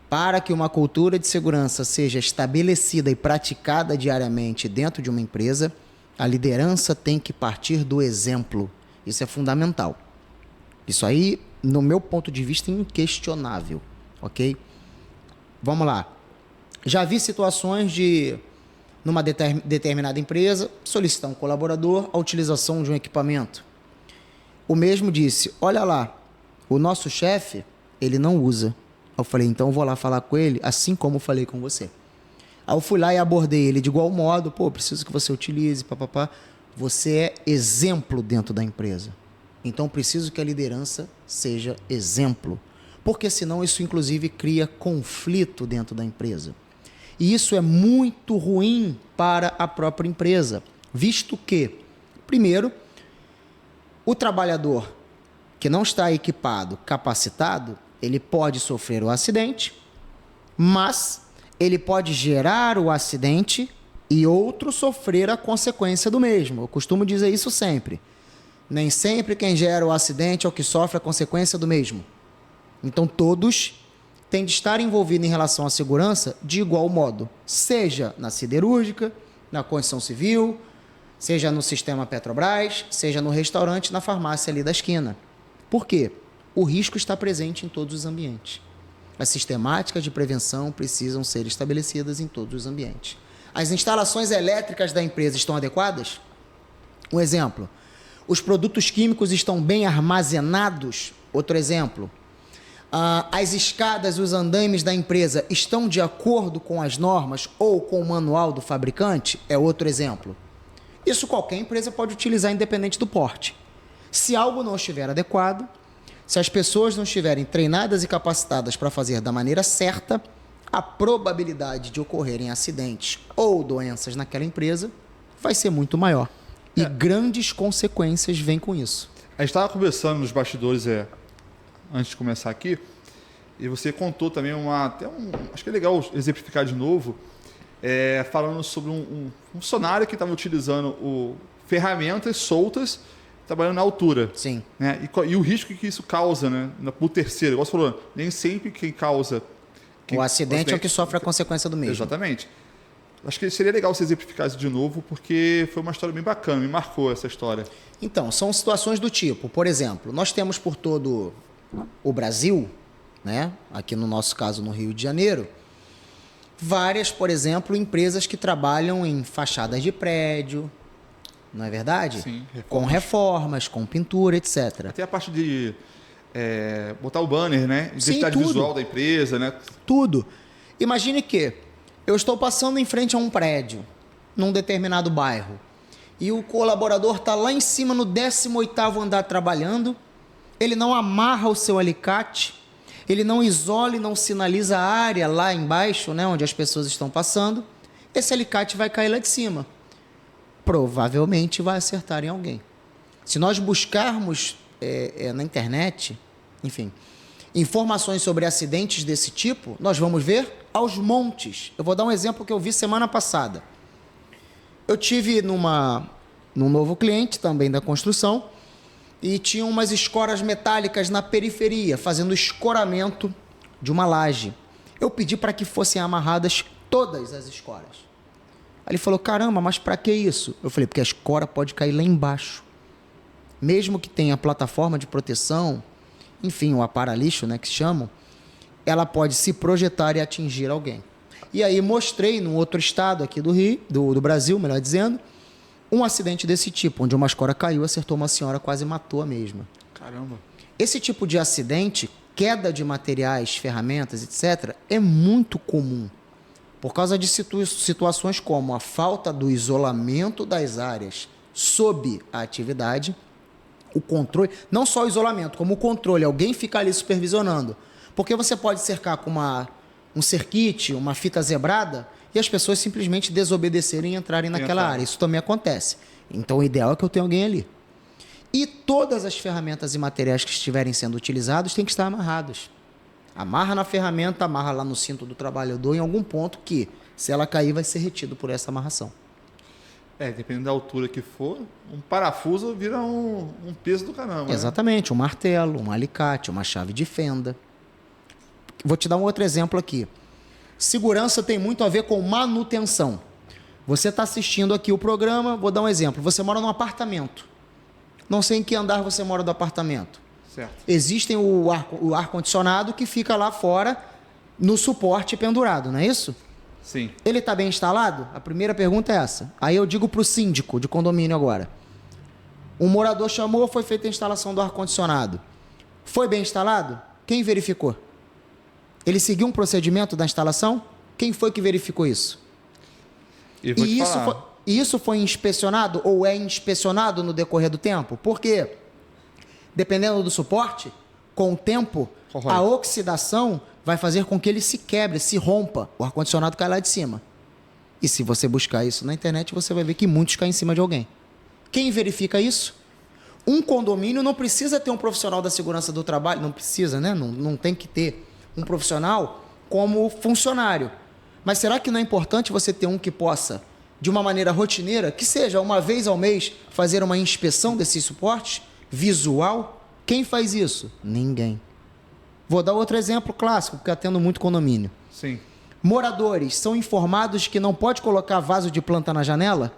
Para que uma cultura de segurança seja estabelecida e praticada diariamente dentro de uma empresa, a liderança tem que partir do exemplo. Isso é fundamental. Isso aí, no meu ponto de vista, é inquestionável. Ok? Vamos lá. Já vi situações de, numa determinada empresa, solicitar um colaborador a utilização de um equipamento. O mesmo disse, olha lá, o nosso chefe, ele não usa. Eu falei, então eu vou lá falar com ele, assim como eu falei com você. Aí eu fui lá e abordei ele de igual modo, preciso que você utilize, papapá. Você é exemplo dentro da empresa. Então preciso que a liderança seja exemplo. Porque senão isso inclusive cria conflito dentro da empresa. E isso é muito ruim para a própria empresa, visto que, primeiro, o trabalhador que não está equipado, capacitado, ele pode sofrer o acidente, mas ele pode gerar o acidente e outro sofrer a consequência do mesmo. Eu costumo dizer isso sempre. Nem sempre quem gera o acidente é o que sofre a consequência do mesmo. Então todos têm de estar envolvidos em relação à segurança de igual modo, seja na siderúrgica, na construção civil, seja no sistema Petrobras, seja no restaurante, na farmácia ali da esquina. Por quê? O risco está presente em todos os ambientes. As sistemáticas de prevenção precisam ser estabelecidas em todos os ambientes. As instalações elétricas da empresa estão adequadas? Um exemplo, os produtos químicos estão bem armazenados Outro exemplo. As escadas e os andaimes da empresa estão de acordo com as normas ou com o manual do fabricante? É outro exemplo. Isso qualquer empresa pode utilizar independente do porte. Se algo não estiver adequado, se as pessoas não estiverem treinadas e capacitadas para fazer da maneira certa, a probabilidade de ocorrerem acidentes ou doenças naquela empresa vai ser muito maior. E grandes consequências vêm com isso. A gente estava conversando nos bastidores antes de começar aqui, e você contou também acho que é legal exemplificar de novo, falando sobre um funcionário que estava utilizando ferramentas soltas, trabalhando na altura. Sim. Né? E o risco que isso causa, né? Por terceiro, igual você falou, nem sempre quem causa... O acidente é o que sofre a consequência do mesmo. Exatamente. Acho que seria legal você exemplificar isso de novo, porque foi uma história bem bacana, me marcou essa história. Então, são situações do tipo, por exemplo, nós temos por todo o Brasil, né? Aqui no nosso caso no Rio de Janeiro, várias, por exemplo, empresas que trabalham em fachadas de prédio, não é verdade? Sim. Com reformas, com pintura, etc. Até a parte de botar o banner, né? Identidade Sim, visual da empresa, né? Tudo. Imagine que eu estou passando em frente a um prédio, num determinado bairro, e o colaborador está lá em cima no 18º andar trabalhando, ele não amarra o seu alicate, ele não isola e não sinaliza a área lá embaixo, né, onde as pessoas estão passando, esse alicate vai cair lá de cima. Provavelmente vai acertar em alguém. Se nós buscarmos na internet, enfim, informações sobre acidentes desse tipo, nós vamos ver aos montes. Eu vou dar um exemplo que eu vi semana passada. Eu tive num novo cliente, também da construção, e tinha umas escoras metálicas na periferia, fazendo escoramento de uma laje. Eu pedi para que fossem amarradas todas as escoras. Aí ele falou, caramba, mas para que isso? Eu falei, porque a escora pode cair lá embaixo. Mesmo que tenha plataforma de proteção, enfim, o aparalixo, né, que se chamam, ela pode se projetar e atingir alguém. E aí mostrei num outro estado aqui do Brasil, melhor dizendo, um acidente desse tipo, onde uma escora caiu, acertou uma senhora, quase matou a mesma. Caramba. Esse tipo de acidente, queda de materiais, ferramentas, etc., é muito comum. Por causa de situações como a falta do isolamento das áreas sob a atividade, o controle, não só o isolamento, como o controle, alguém fica ali supervisionando. Porque você pode cercar com um cerquite, uma fita zebrada, e as pessoas simplesmente desobedecerem e entrarem naquela área. Isso também acontece. Então o ideal é que eu tenha alguém ali. E todas as ferramentas e materiais que estiverem sendo utilizados têm que estar amarrados. Amarra na ferramenta, amarra lá no cinto do trabalhador em algum ponto que, se ela cair, vai ser retido por essa amarração. Dependendo da altura que for, um parafuso vira um peso do caramba. Exatamente, um martelo, um alicate, uma chave de fenda. Vou te dar um outro exemplo aqui. Segurança tem muito a ver com manutenção. Você está assistindo aqui o programa, vou dar um exemplo. Você mora num apartamento. Não sei em que andar você mora do apartamento. Certo. Existem o ar-condicionado que fica lá fora no suporte pendurado, não é isso? Sim. Ele está bem instalado? A primeira pergunta é essa. Aí eu digo para o síndico de condomínio agora. Um morador chamou, foi feita a instalação do ar-condicionado. Foi bem instalado? Quem verificou? Ele seguiu um procedimento da instalação? Quem foi que verificou isso? E isso foi inspecionado ou é inspecionado no decorrer do tempo? Porque, dependendo do suporte, com o tempo, a oxidação vai fazer com que ele se quebre, se rompa. O ar-condicionado cai lá de cima. E se você buscar isso na internet, você vai ver que muitos caem em cima de alguém. Quem verifica isso? Um condomínio não precisa ter um profissional da segurança do trabalho, não precisa, né? Não tem que ter um profissional como funcionário. Mas será que não é importante você ter um que possa, de uma maneira rotineira, que seja uma vez ao mês, fazer uma inspeção desses suportes visual? Quem faz isso? Ninguém. Vou dar outro exemplo clássico, porque atendo muito condomínio. Sim. Moradores são informados que não pode colocar vaso de planta na janela?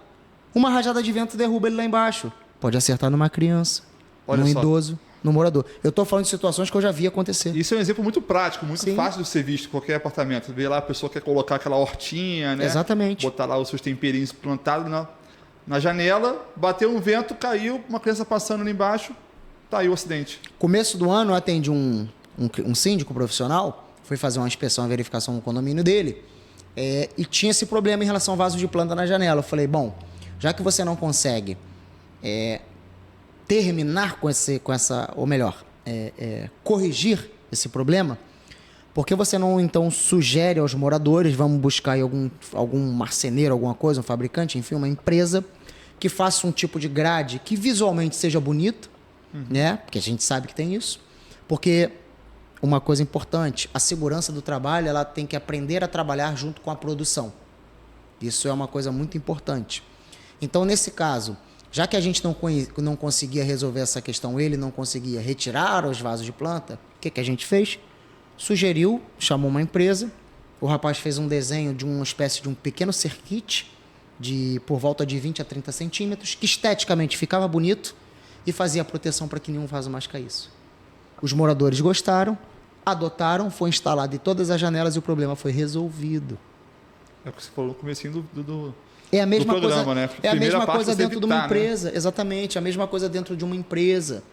Uma rajada de vento derruba ele lá embaixo. Pode acertar numa criança, num idoso, no morador. Eu estou falando de situações que eu já vi acontecer. Isso é um exemplo muito prático, muito fácil de ser visto em qualquer apartamento. Vê lá, a pessoa quer colocar aquela hortinha, né? Exatamente. Botar lá os seus temperinhos plantados na janela, bateu um vento, caiu, uma criança passando ali embaixo. tá aí o acidente. Começo do ano eu atendi um síndico profissional, fui fazer uma inspeção, uma verificação no condomínio dele, e tinha esse problema em relação ao vaso de planta na janela. Eu falei, bom, já que você não consegue terminar corrigir esse problema, por que você não, então, sugere aos moradores, vamos buscar aí algum marceneiro, alguma coisa, um fabricante, enfim, uma empresa que faça um tipo de grade que visualmente seja bonito, né? Porque a gente sabe que tem isso. Porque uma coisa importante, a segurança do trabalho, ela tem que aprender a trabalhar junto com a produção. Isso é uma coisa muito importante. Então, nesse caso, já que a gente não conseguia resolver essa questão, ele não conseguia retirar os vasos de planta, o que a gente fez? Sugeriu, chamou uma empresa, o rapaz fez um desenho de uma espécie de um pequeno circuit por volta de 20 a 30 centímetros, que esteticamente ficava bonito e fazia proteção para que nenhum vaso mais caísse. Os moradores gostaram, adotaram, foi instalado em todas as janelas e o problema foi resolvido. É o que você falou no comecinho do É a mesma programa, coisa, né? é a mesma coisa dentro evitar, de uma empresa, né? Exatamente, a mesma coisa dentro de uma empresa.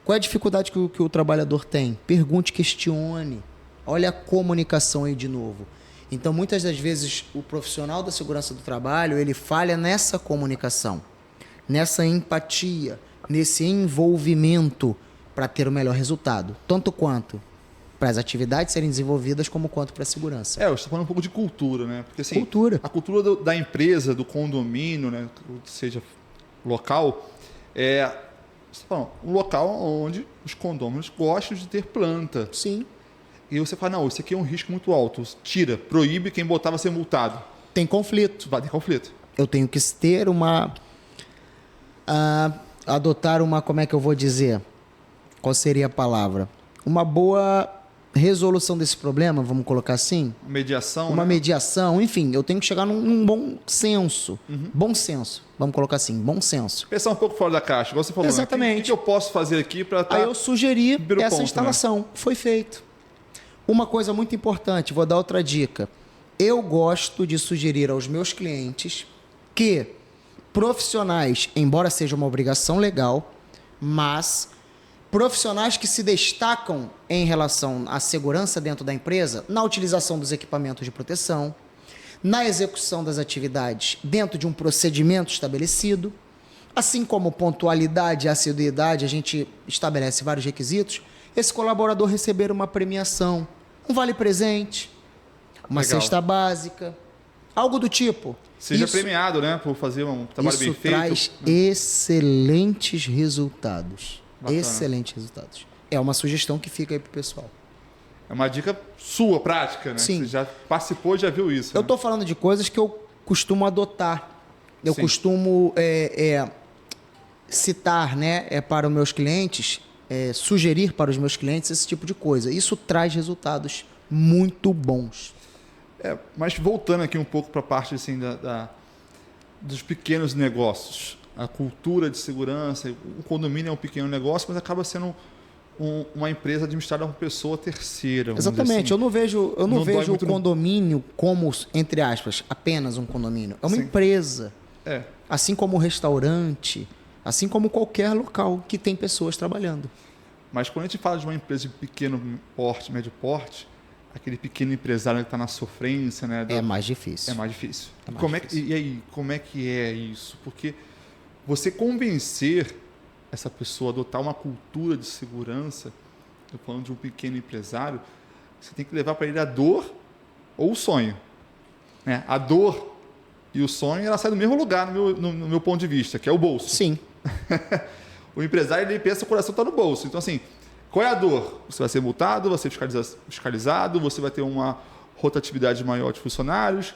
Qual é a dificuldade que o trabalhador tem? Pergunte, questione. Olha a comunicação aí de novo. Então, muitas das vezes, o profissional da segurança do trabalho, ele falha nessa comunicação, nessa empatia, nesse envolvimento para ter o melhor resultado. Tanto quanto para as atividades serem desenvolvidas, como quanto para a segurança. Eu estou falando um pouco de cultura, né? Porque assim, cultura. A cultura da empresa, do condomínio, né? Seja local, você está falando, um local onde os condôminos gostam de ter planta. Sim. E você fala, não, isso aqui é um risco muito alto. Tira, proíbe, quem botar vai ser multado. Tem conflito. Vai ter conflito. Eu tenho que ter adotar uma, como é que eu vou dizer? Qual seria a palavra? Uma boa resolução desse problema, vamos colocar assim? Mediação. Uma né? mediação, enfim, eu tenho que chegar num bom senso. Bom senso, vamos colocar assim, bom senso. Pensar um pouco fora da caixa, igual você falou. Exatamente. Né? O que eu posso fazer aqui para Aí eu sugeri essa ponto, instalação. Né? Foi feito. Uma coisa muito importante, vou dar outra dica. Eu gosto de sugerir aos meus clientes que profissionais, embora seja uma obrigação legal, mas profissionais que se destacam em relação à segurança dentro da empresa, na utilização dos equipamentos de proteção, na execução das atividades dentro de um procedimento estabelecido, assim como pontualidade e assiduidade, a gente estabelece vários requisitos, esse colaborador receber uma premiação, um vale-presente, uma Legal. cesta básica, algo do tipo. Seja premiado, né? Por fazer um trabalho bem feito. Isso traz excelentes resultados. Bacana. Excelentes resultados. É uma sugestão que fica aí pro pessoal. É uma dica sua, prática, né? Sim. Você já participou, já viu isso. Eu né? estou falando de coisas que eu costumo adotar. Eu Sim. costumo citar, né, para os meus clientes, sugerir para os meus clientes esse tipo de coisa. Isso traz resultados muito bons. Mas voltando aqui um pouco para a parte assim, dos pequenos negócios. A cultura de segurança, o condomínio é um pequeno negócio, mas acaba sendo uma empresa administrada por uma pessoa terceira. Exatamente. Assim. Eu não vejo o muito condomínio como, entre aspas, apenas um condomínio. É uma Sim. empresa. É. Assim como um restaurante, assim como qualquer local que tem pessoas trabalhando. Mas quando a gente fala de uma empresa de pequeno porte, médio porte, aquele pequeno empresário que está na sofrência, né? É mais difícil. É mais difícil. É mais difícil. E aí, como é que é isso? Porque você convencer essa pessoa a adotar uma cultura de segurança, estou falando de um pequeno empresário, você tem que levar para ele a dor ou o sonho. Né? A dor e o sonho, ela sai do mesmo lugar no meu ponto de vista, que é o bolso. Sim. O empresário, ele pensa que o coração está no bolso. Então, assim, qual é a dor? Você vai ser multado, vai ser fiscalizado, você vai ter uma rotatividade maior de funcionários,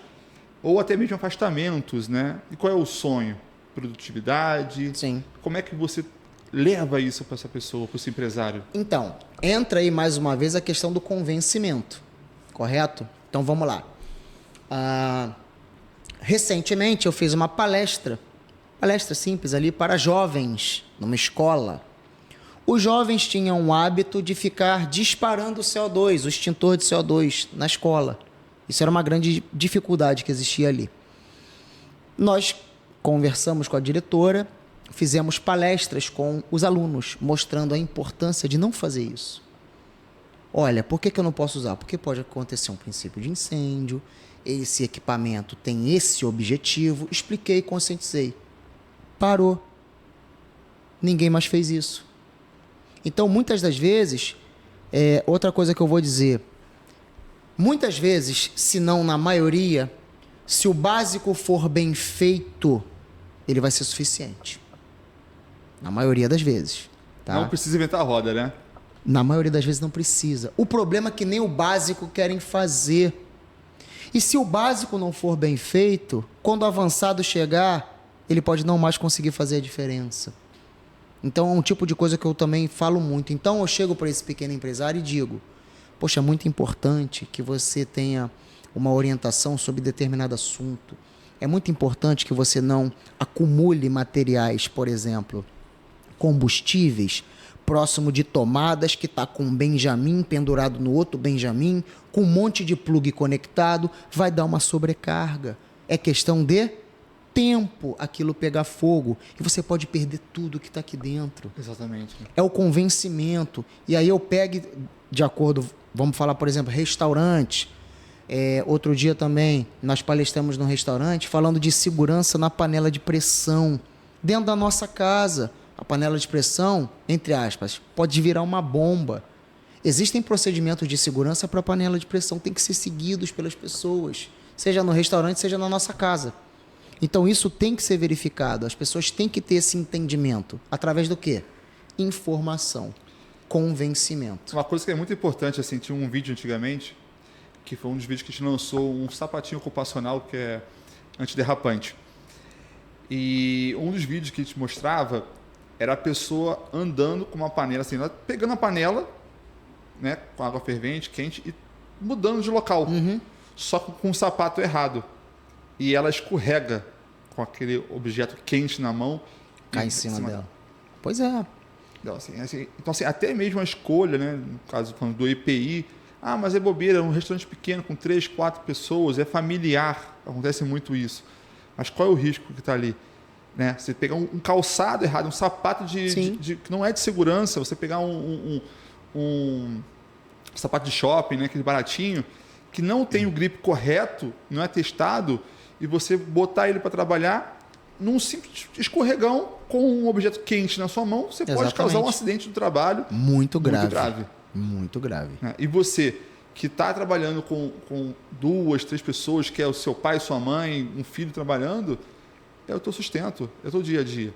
ou até mesmo afastamentos, né? E qual é o sonho? Produtividade? Sim. Como é que você leva isso para essa pessoa, para esse empresário? Então, entra aí mais uma vez a questão do convencimento, correto? Então, vamos lá. Recentemente, eu fiz uma palestra simples ali para jovens, numa escola. Os jovens tinham o hábito de ficar disparando o CO2, o extintor de CO2 na escola. Isso era uma grande dificuldade que existia ali. Nós conversamos com a diretora fizemos palestras com os alunos, mostrando a importância de não fazer isso. Olha, por que eu não posso usar? Porque pode acontecer um princípio de incêndio, esse equipamento tem esse objetivo. Expliquei, conscientizei. Parou. Ninguém mais fez isso. Então, muitas das vezes, outra coisa que eu vou dizer, muitas vezes, se não na maioria, se o básico for bem feito, ele vai ser suficiente. Na maioria das vezes. Tá? Não precisa inventar a roda, né? Na maioria das vezes não precisa. O problema é que nem o básico querem fazer. E se o básico não for bem feito, quando o avançado chegar, ele pode não mais conseguir fazer a diferença. Então é um tipo de coisa que eu também falo muito. Então eu chego para esse pequeno empresário e digo, poxa, é muito importante que você tenha uma orientação sobre determinado assunto. É muito importante que você não acumule materiais, por exemplo, combustíveis, próximo de tomadas, que está com um Benjamin pendurado no outro Benjamin, com um monte de plug conectado, vai dar uma sobrecarga. É questão de tempo aquilo pegar fogo. E você pode perder tudo que está aqui dentro. Exatamente. É o convencimento. E aí eu pego, de acordo, vamos falar, por exemplo, restaurante. Outro dia também, nós palestramos num restaurante falando de segurança na panela de pressão. Dentro da nossa casa. A panela de pressão, entre aspas, pode virar uma bomba. Existem procedimentos de segurança para a panela de pressão, tem que ser seguidos pelas pessoas, seja no restaurante, seja na nossa casa. Então isso tem que ser verificado, as pessoas têm que ter esse entendimento. Através do quê? Informação, convencimento. Uma coisa que é muito importante, assim, tinha um vídeo antigamente, que foi um dos vídeos que a gente lançou, um sapatinho ocupacional que é antiderrapante. E um dos vídeos que a gente mostrava era a pessoa andando com uma panela, assim, ela pegando a panela, né, com água fervente, quente, e mudando de local. Só com o sapato errado. E ela escorrega com aquele objeto quente na mão. Cai em cima dela. Pois é. Então, assim, até mesmo a escolha, né, no caso do EPI, mas é bobeira, é um restaurante pequeno com 3, 4 pessoas, é familiar, acontece muito isso. Mas qual é o risco que está ali? Né? Você pegar um calçado errado, um sapato que não é de segurança, você pegar um sapato de shopping, né, aquele baratinho, que não tem o grip correto, não é testado, e você botar ele para trabalhar num simples escorregão com um objeto quente na sua mão, você pode causar um acidente do trabalho muito grave. Muito grave. E você que está trabalhando com 2, 3 pessoas, que é o seu pai, sua mãe, um filho trabalhando, é o teu sustento, é o teu dia a dia.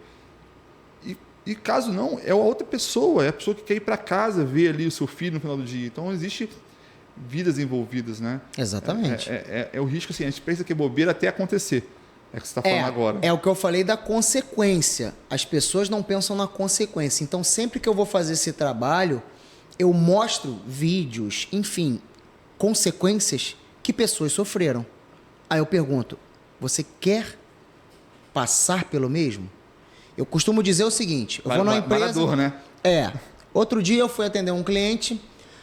E caso não, é a outra pessoa, é a pessoa que quer ir para casa ver ali o seu filho no final do dia. Então, existe vidas envolvidas, né? Exatamente. É o risco, assim, a gente pensa que é bobeira até acontecer. É o que você está falando agora. É o que eu falei da consequência. As pessoas não pensam na consequência. Então, sempre que eu vou fazer esse trabalho, eu mostro vídeos, enfim, consequências que pessoas sofreram. Aí eu pergunto, você quer passar pelo mesmo? Eu costumo dizer o seguinte, eu vou numa empresa... Dor, né? Outro dia eu fui atender um cliente,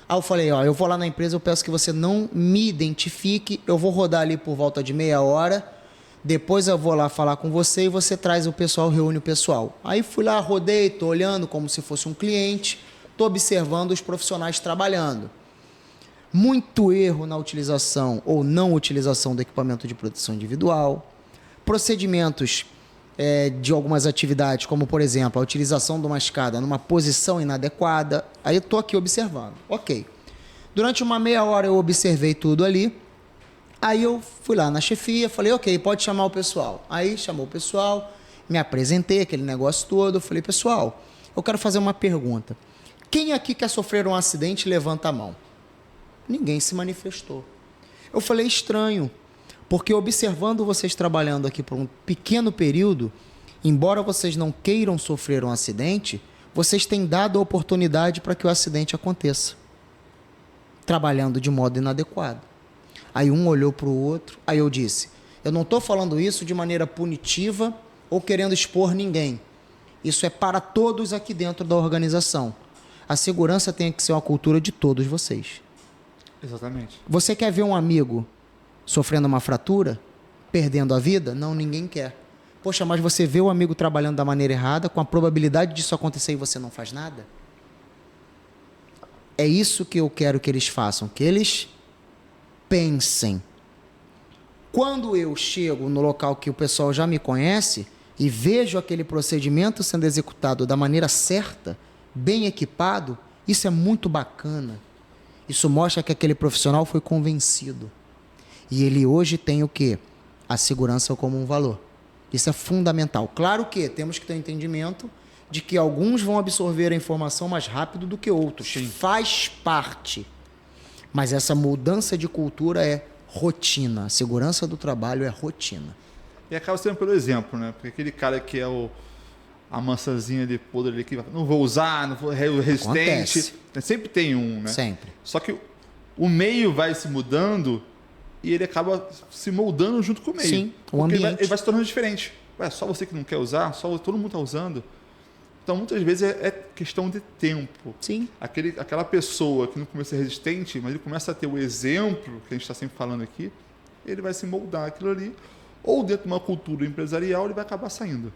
aí eu falei, eu vou lá na empresa, eu peço que você não me identifique, eu vou rodar ali por volta de meia hora, depois eu vou lá falar com você e você traz o pessoal, reúne o pessoal. Aí fui lá, rodei, tô olhando como se fosse um cliente, tô observando os profissionais trabalhando. Muito erro na utilização ou não utilização do equipamento de proteção individual, procedimentos de algumas atividades, como por exemplo, a utilização de uma escada numa posição inadequada. Aí eu estou aqui observando. Ok. Durante uma meia hora eu observei tudo ali. Aí eu fui lá na chefia, falei, ok, pode chamar o pessoal. Aí chamou o pessoal, me apresentei, aquele negócio todo. Falei, pessoal, eu quero fazer uma pergunta. Quem aqui quer sofrer um acidente, levanta a mão. Ninguém se manifestou. Eu falei, estranho. Porque observando vocês trabalhando aqui por um pequeno período, embora vocês não queiram sofrer um acidente, vocês têm dado a oportunidade para que o acidente aconteça. Trabalhando de modo inadequado. Aí um olhou para o outro, aí eu disse, eu não estou falando isso de maneira punitiva ou querendo expor ninguém. Isso é para todos aqui dentro da organização. A segurança tem que ser uma cultura de todos vocês. Exatamente. Você quer ver um amigo sofrendo uma fratura, perdendo a vida? Não, ninguém quer. Poxa, mas você vê o amigo trabalhando da maneira errada, com a probabilidade disso acontecer e você não faz nada? É isso que eu quero que eles façam, que eles pensem. Quando eu chego no local que o pessoal já me conhece e vejo aquele procedimento sendo executado da maneira certa, bem equipado, isso é muito bacana. Isso mostra que aquele profissional foi convencido. E ele hoje tem o quê? A segurança como um valor. Isso é fundamental. Claro que temos que ter entendimento de que alguns vão absorver a informação mais rápido do que outros. Sim. Faz parte. Mas essa mudança de cultura é rotina. A segurança do trabalho é rotina. E acaba sendo pelo exemplo, né? Porque aquele cara que é a maçãzinha de podre ali que não vou usar, não vou resistente. Acontece. Sempre tem um, né? Sempre. Só que o meio vai se mudando e ele acaba se moldando junto com o meio. Sim, o ambiente. Ele vai se tornando diferente. Ué, só você que não quer usar, todo mundo está usando. Então, muitas vezes é questão de tempo. Sim. Aquela pessoa que no começo é resistente, mas ele começa a ter o exemplo, que a gente está sempre falando aqui, ele vai se moldar aquilo ali. Ou dentro de uma cultura empresarial, ele vai acabar saindo.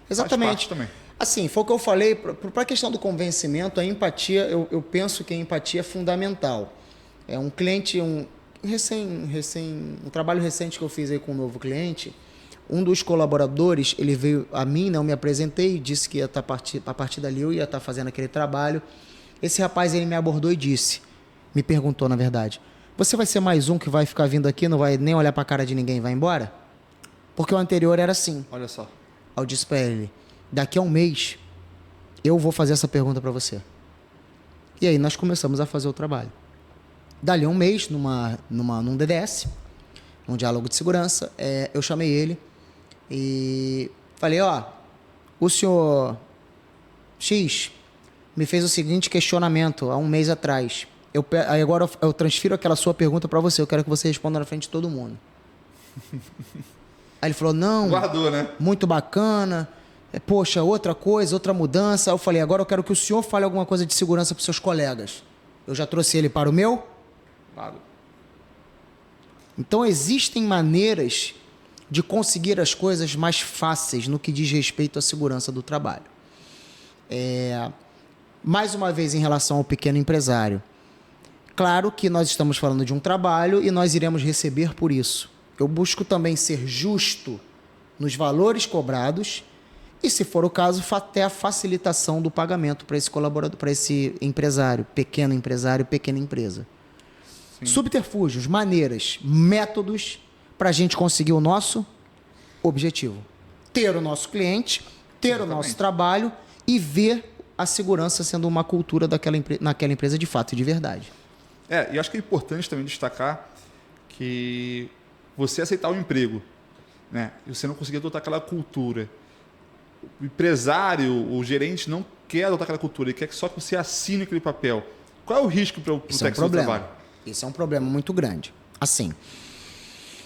Exatamente. Também. Assim, foi o que eu falei, para a questão do convencimento, a empatia, eu penso que a empatia é fundamental. É um cliente, um trabalho recente que eu fiz aí com um novo cliente, um dos colaboradores, ele veio a mim, né, eu me apresentei, disse que ia estar a partir dali eu ia estar fazendo aquele trabalho. Esse rapaz, ele me abordou e disse, me perguntou na verdade, você vai ser mais um que vai ficar vindo aqui, não vai nem olhar para a cara de ninguém e vai embora? Porque o anterior era assim. Olha só. Eu disse para ele, daqui a um mês eu vou fazer essa pergunta para você. E aí nós começamos a fazer o trabalho. Dali a um mês, num DDS, num diálogo de segurança, eu chamei ele e falei, o senhor X me fez o seguinte questionamento há um mês atrás. Aí agora eu transfiro aquela sua pergunta para você, eu quero que você responda na frente de todo mundo. Aí ele falou, não, guardou, né? Muito bacana, poxa, outra coisa, outra mudança. Aí eu falei, agora eu quero que o senhor fale alguma coisa de segurança para os seus colegas. Eu já trouxe ele para o meu? Claro. Então existem maneiras de conseguir as coisas mais fáceis no que diz respeito à segurança do trabalho. Mais uma vez em relação ao pequeno empresário. Claro que nós estamos falando de um trabalho e nós iremos receber por isso. Eu busco também ser justo nos valores cobrados e, se for o caso, até a facilitação do pagamento para esse colaborador, para esse empresário, pequena empresa. Sim. Subterfúgios, maneiras, métodos para a gente conseguir o nosso objetivo. Ter o nosso cliente, ter Exatamente. O nosso trabalho e ver a segurança sendo uma cultura naquela empresa de fato e de verdade. E acho que é importante também destacar que você aceitar o emprego, né? E você não conseguir adotar aquela cultura. O empresário, o gerente não quer adotar aquela cultura, ele quer só que você assine aquele papel. Qual é o risco para o técnico do trabalho? Isso é um problema muito grande. Assim,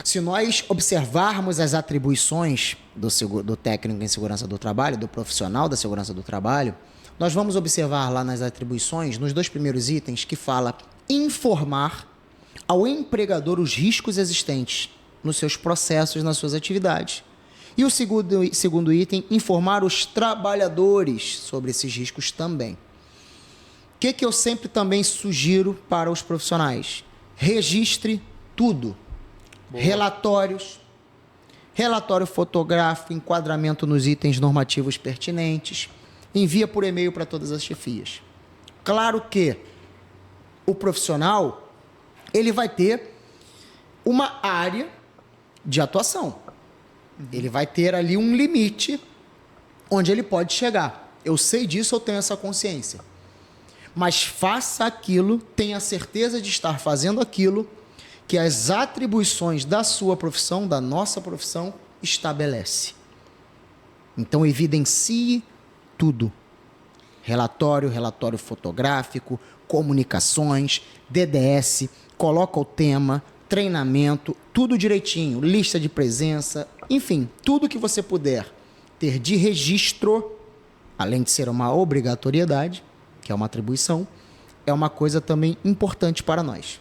se nós observarmos as atribuições do técnico em segurança do trabalho, do profissional da segurança do trabalho, nós vamos observar lá nas atribuições, nos 2 primeiros itens, que fala informar ao empregador os riscos existentes nos seus processos, nas suas atividades. E o segundo item, informar os trabalhadores sobre esses riscos também. O que eu sempre também sugiro para os profissionais? Registre tudo. Boa. Relatório fotográfico, enquadramento nos itens normativos pertinentes, envia por e-mail para todas as chefias. Claro que o profissional ele vai ter uma área de atuação. Ele vai ter ali um limite onde ele pode chegar. Eu sei disso, eu tenho essa consciência. Mas faça aquilo, tenha certeza de estar fazendo aquilo que as atribuições da sua profissão, da nossa profissão, estabelece. Então, evidencie tudo. Relatório fotográfico, comunicações, DDS, coloca o tema, treinamento, tudo direitinho, lista de presença, enfim, tudo que você puder ter de registro, além de ser uma obrigatoriedade, que é uma atribuição, é uma coisa também importante para nós.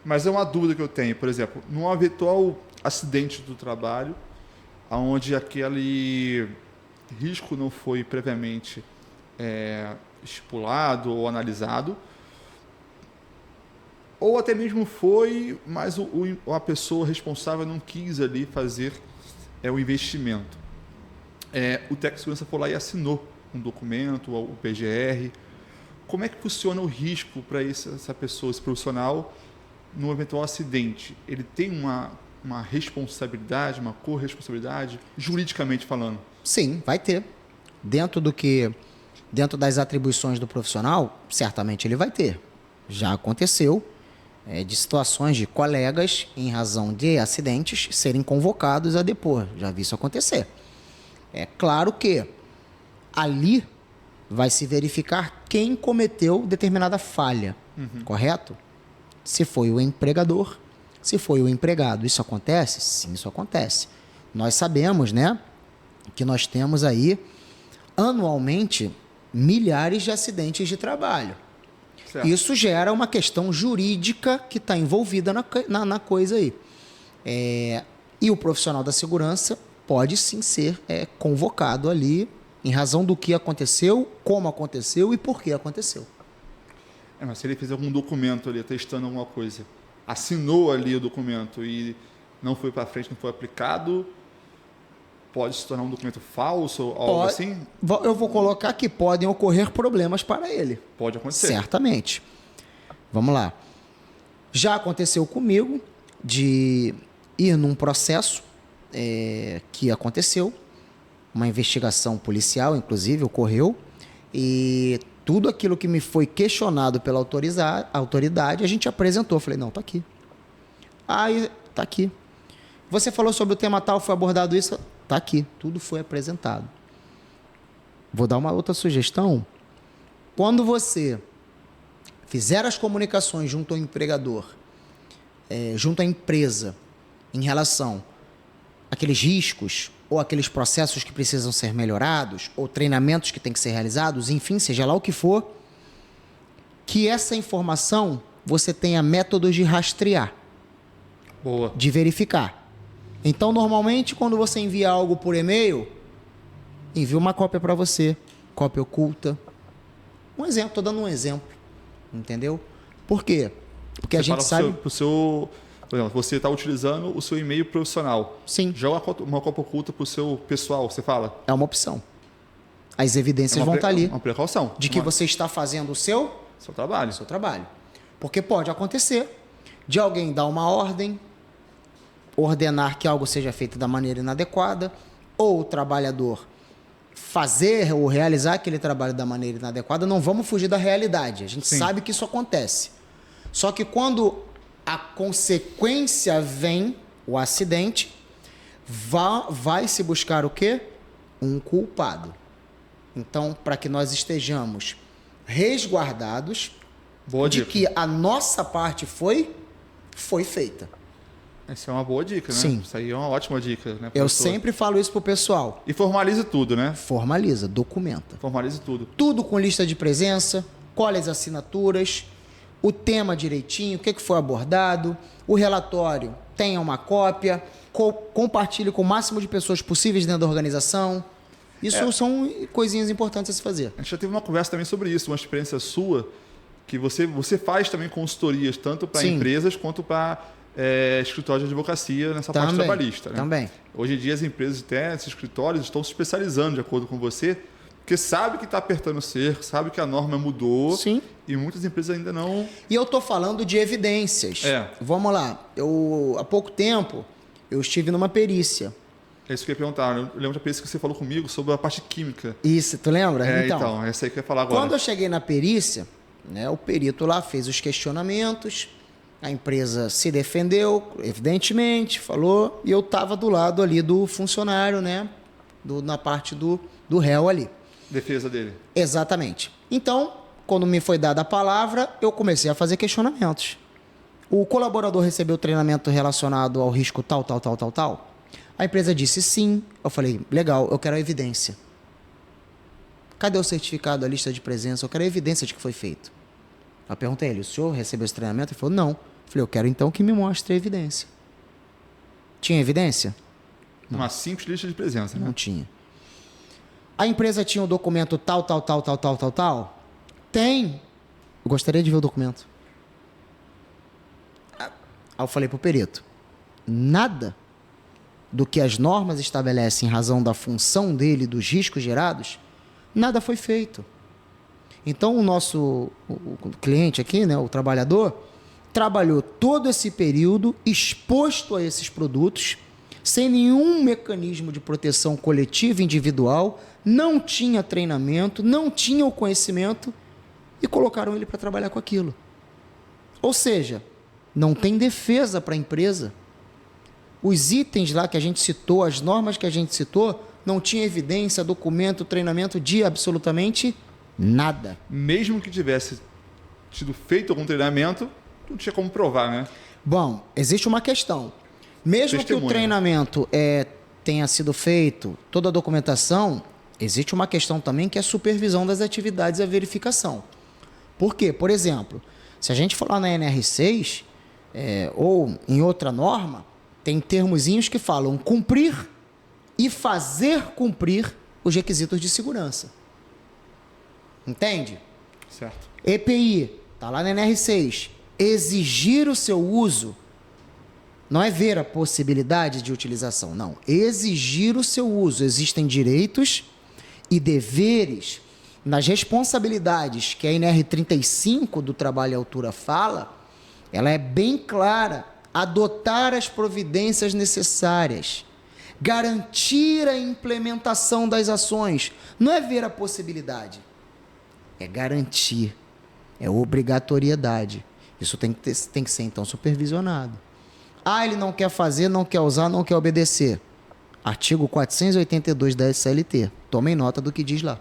Mas é uma dúvida que eu tenho, por exemplo, num eventual acidente do trabalho, onde aquele risco não foi previamente estipulado ou analisado, ou até mesmo foi, mas a pessoa responsável não quis ali fazer o investimento. O técnico de segurança foi lá e assinou um documento, o PGR. Como é que funciona o risco para essa pessoa, esse profissional, num eventual acidente? Ele tem uma responsabilidade, uma corresponsabilidade, juridicamente falando? Sim, vai ter. Dentro das atribuições do profissional, certamente ele vai ter. Já aconteceu de situações de colegas, em razão de acidentes, serem convocados a depor. Já vi isso acontecer. É claro que ali vai se verificar quem cometeu determinada falha, correto? Se foi o empregador, se foi o empregado. Isso acontece? Sim, isso acontece. Nós sabemos, né, que nós temos aí, anualmente, milhares de acidentes de trabalho. Certo. Isso gera uma questão jurídica que está envolvida na coisa aí. E o profissional da segurança pode sim ser convocado ali em razão do que aconteceu, como aconteceu e por que aconteceu. Mas se ele fez algum documento ali, testando alguma coisa, assinou ali o documento e não foi para frente, não foi aplicado, pode se tornar um documento falso ou algo assim? Eu vou colocar que podem ocorrer problemas para ele. Pode acontecer. Certamente. Vamos lá. Já aconteceu comigo de ir num processo que aconteceu, uma investigação policial, inclusive, ocorreu, e tudo aquilo que me foi questionado pela autoridade, a gente apresentou. Falei, não, tá aqui. Aí, tá aqui. Você falou sobre o tema tal, foi abordado isso, tá aqui. Tudo foi apresentado. Vou dar uma outra sugestão. Quando você fizer as comunicações junto ao empregador, junto à empresa, em relação àqueles riscos, ou aqueles processos que precisam ser melhorados, ou treinamentos que têm que ser realizados, enfim, seja lá o que for, que essa informação você tenha métodos de rastrear. Boa. De verificar. Então, normalmente, quando você envia algo por e-mail, envia uma cópia para você, cópia oculta. Um exemplo, estou dando um exemplo, entendeu? Por quê? Porque você a gente sabe... Por exemplo, você está utilizando o seu e-mail profissional. Sim. Joga uma cópia oculta para o seu pessoal, você fala? É uma opção. As evidências vão estar ali. Uma precaução. De que você está fazendo o seu trabalho. Porque pode acontecer de alguém dar uma ordem, ordenar que algo seja feito da maneira inadequada, ou o trabalhador fazer ou realizar aquele trabalho da maneira inadequada. Não vamos fugir da realidade. A gente sabe que isso acontece. Só que quando a consequência vem, o acidente, vai se buscar o quê? Um culpado. Então, para que nós estejamos resguardados de que a nossa parte foi feita. Essa é uma boa dica, né? Sim. Isso aí é uma ótima dica, né, Eu sempre falo isso pro pessoal. E formalize tudo, né? Formaliza, documenta. Formalize tudo. Tudo com lista de presença, colhe as assinaturas, o tema direitinho, o que foi abordado, o relatório tenha uma cópia, compartilhe com o máximo de pessoas possíveis dentro da organização. Isso são coisinhas importantes a se fazer. A gente já teve uma conversa também sobre isso, uma experiência sua, que você faz também consultorias, tanto para empresas quanto para escritórios de advocacia nessa parte trabalhista. Né? Também. Hoje em dia as empresas até esses escritórios estão se especializando de acordo com você, porque sabe que está apertando o cerco, sabe que a norma mudou. Sim. E muitas empresas ainda não... E eu estou falando de evidências. Vamos lá. Há pouco tempo, eu estive numa perícia. É isso que eu ia perguntar. Eu lembro da perícia que você falou comigo sobre a parte química. Isso, tu lembra? Então, essa aí que eu ia falar agora. Quando eu cheguei na perícia, né, o perito lá fez os questionamentos, a empresa se defendeu, evidentemente, falou, e eu estava do lado ali do funcionário, né, na parte do réu ali. Defesa dele. Exatamente. Então, quando me foi dada a palavra, eu comecei a fazer questionamentos. O colaborador recebeu treinamento relacionado ao risco tal. A empresa disse sim. Eu falei, legal, eu quero a evidência. Cadê o certificado, a lista de presença? Eu quero a evidência de que foi feito. Eu perguntei a ele, o senhor recebeu esse treinamento? Ele falou, não. Eu falei, eu quero então que me mostre a evidência. Tinha evidência? Uma simples lista de presença, né? Não tinha. A empresa tinha o documento tal. Tem. Eu gostaria de ver o documento. Aí eu falei pro perito. Nada do que as normas estabelecem em razão da função dele, dos riscos gerados, nada foi feito. Então o nosso o cliente aqui, né, o trabalhador, trabalhou todo esse período exposto a esses produtos, sem nenhum mecanismo de proteção coletiva e individual, não tinha treinamento, não tinha o conhecimento e colocaram ele para trabalhar com aquilo. Ou seja, não tem defesa para a empresa. Os itens lá que a gente citou, as normas que a gente citou, não tinha evidência, documento, treinamento de absolutamente nada. Mesmo que tivesse tido feito algum treinamento, não tinha como provar, né? Bom, existe uma questão. Mesmo que o treinamento tenha sido feito, toda a documentação, existe uma questão também que é a supervisão das atividades e a verificação. Por quê? Por exemplo, se a gente falar na NR6 ou em outra norma, tem termozinhos que falam cumprir e fazer cumprir os requisitos de segurança. Entende? Certo. EPI, está lá na NR6. Exigir o seu uso não é ver a possibilidade de utilização, não. Exigir o seu uso. Existem direitos e deveres nas responsabilidades que a NR35 do Trabalho e Altura fala, ela é bem clara. Adotar as providências necessárias, garantir a implementação das ações. Não é ver a possibilidade, é garantir, é obrigatoriedade. Isso tem que ser, então, supervisionado. Ele não quer fazer, não quer usar, não quer obedecer. Artigo 482 da SLT. Tomem nota do que diz lá.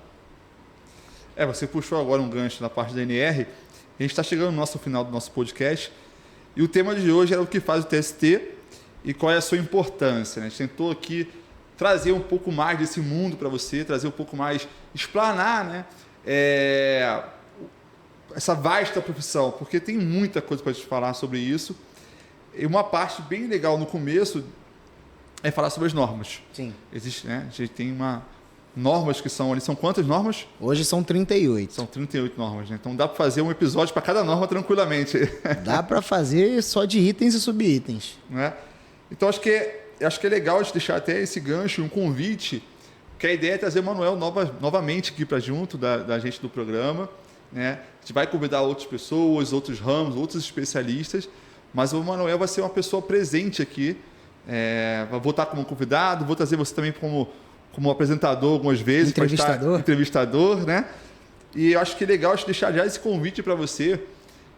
Você puxou agora um gancho na parte da NR. A gente está chegando no nosso final do nosso podcast. E o tema de hoje era o que faz o TST e qual é a sua importância, né? A gente tentou aqui trazer um pouco mais desse mundo para você, trazer um pouco mais, explanar, né? Essa vasta profissão, porque tem muita coisa para te falar sobre isso. E uma parte bem legal no começo é falar sobre as normas. Sim. Existe, né? A gente tem normas que são ali. São quantas normas? Hoje são 38. São 38 normas, né? Então dá para fazer um episódio para cada norma tranquilamente. Dá para fazer só de itens e subitens. Né? Então acho que é legal a gente deixar até esse gancho, um convite, que a ideia é trazer o Manuel novamente aqui para junto da gente do programa. Né? A gente vai convidar outras pessoas, outros ramos, outros especialistas, mas o Manuel vai ser uma pessoa presente aqui. Vou estar como convidado, vou trazer você também como apresentador algumas vezes. Entrevistador, né? E eu acho que é legal deixar já esse convite para você,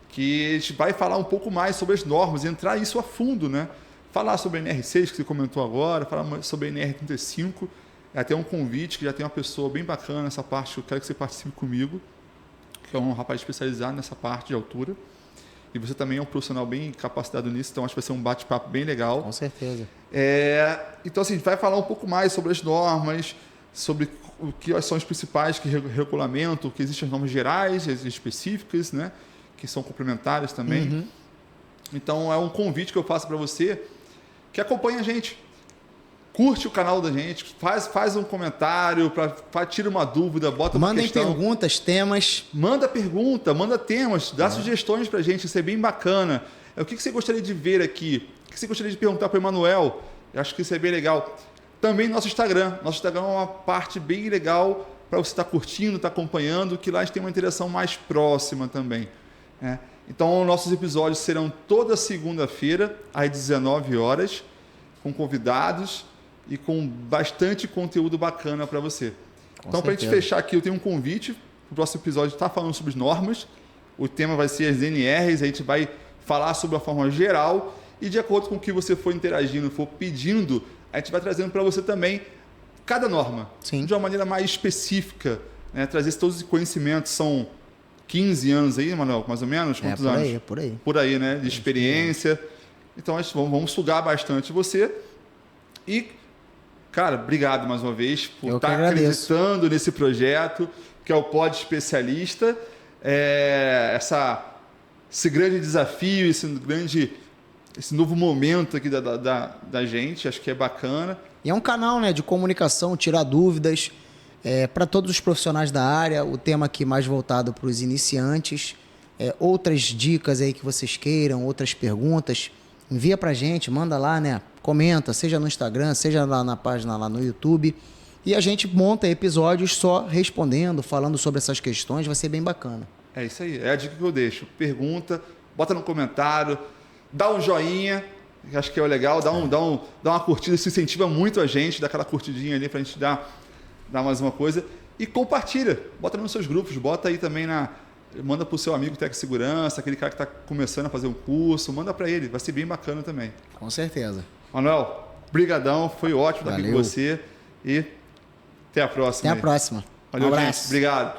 que a gente vai falar um pouco mais sobre as normas, entrar isso a fundo, né? Falar sobre a NR6, que você comentou agora, falar sobre a NR35. É até um convite, que já tem uma pessoa bem bacana nessa parte, eu quero que você participe comigo, que é um rapaz especializado nessa parte de altura. E você também é um profissional bem capacitado nisso, então acho que vai ser um bate-papo bem legal. Com certeza. Então, assim, a gente vai falar um pouco mais sobre as normas, sobre o que são as principais que regulamentam, que existem as normas gerais, as específicas, né, que são complementares também. Uhum. Então, é um convite que eu faço para você que acompanha a gente. Curte o canal da gente, faz um comentário, tira uma dúvida, bota uma questão. Mandem perguntas, temas. Manda pergunta, manda temas, dá sugestões para a gente, isso é bem bacana. O que você gostaria de ver aqui? O que você gostaria de perguntar para o Emanuel? Eu acho que isso é bem legal. Também nosso Instagram. Nosso Instagram é uma parte bem legal para você estar curtindo, estar acompanhando, que lá a gente tem uma interação mais próxima também. Né? Então, nossos episódios serão toda segunda-feira, às 19 horas, com convidados e com bastante conteúdo bacana para você. Então, para a gente fechar aqui, eu tenho um convite para o próximo episódio estar falando sobre normas. O tema vai ser as NRs, a gente vai falar sobre a forma geral e de acordo com o que você for interagindo, for pedindo, a gente vai trazendo para você também cada norma. Sim. De uma maneira mais específica, né? Trazer todos os conhecimentos. São 15 anos aí, Manuel, mais ou menos? Quantos anos? Por aí. Por aí, né? De experiência. Então, vamos sugar bastante você. E, cara, obrigado mais uma vez por estar acreditando nesse projeto, que é o Pod Especialista. Esse grande desafio, esse novo momento aqui da gente, acho que é bacana. E é um canal, né, de comunicação, tirar dúvidas para todos os profissionais da área. O tema aqui mais voltado para os iniciantes. Outras dicas aí que vocês queiram, outras perguntas, envia pra gente, manda lá, né? Comenta, seja no Instagram, seja lá na página lá no YouTube. E a gente monta episódios só respondendo, falando sobre essas questões, vai ser bem bacana. É isso aí, é a dica que eu deixo. Pergunta, bota no comentário, dá um joinha, que acho que é legal, dá uma curtida, isso incentiva muito a gente, dá aquela curtidinha ali pra gente dar mais uma coisa. E compartilha, bota nos seus grupos, bota aí também manda pro seu amigo Tec Segurança, aquele cara que está começando a fazer um curso, manda para ele, vai ser bem bacana também. Com certeza. Manuel, brigadão, foi ótimo estar aqui com você e até a próxima. Até a próxima. Valeu, um abraço. gente. Obrigado.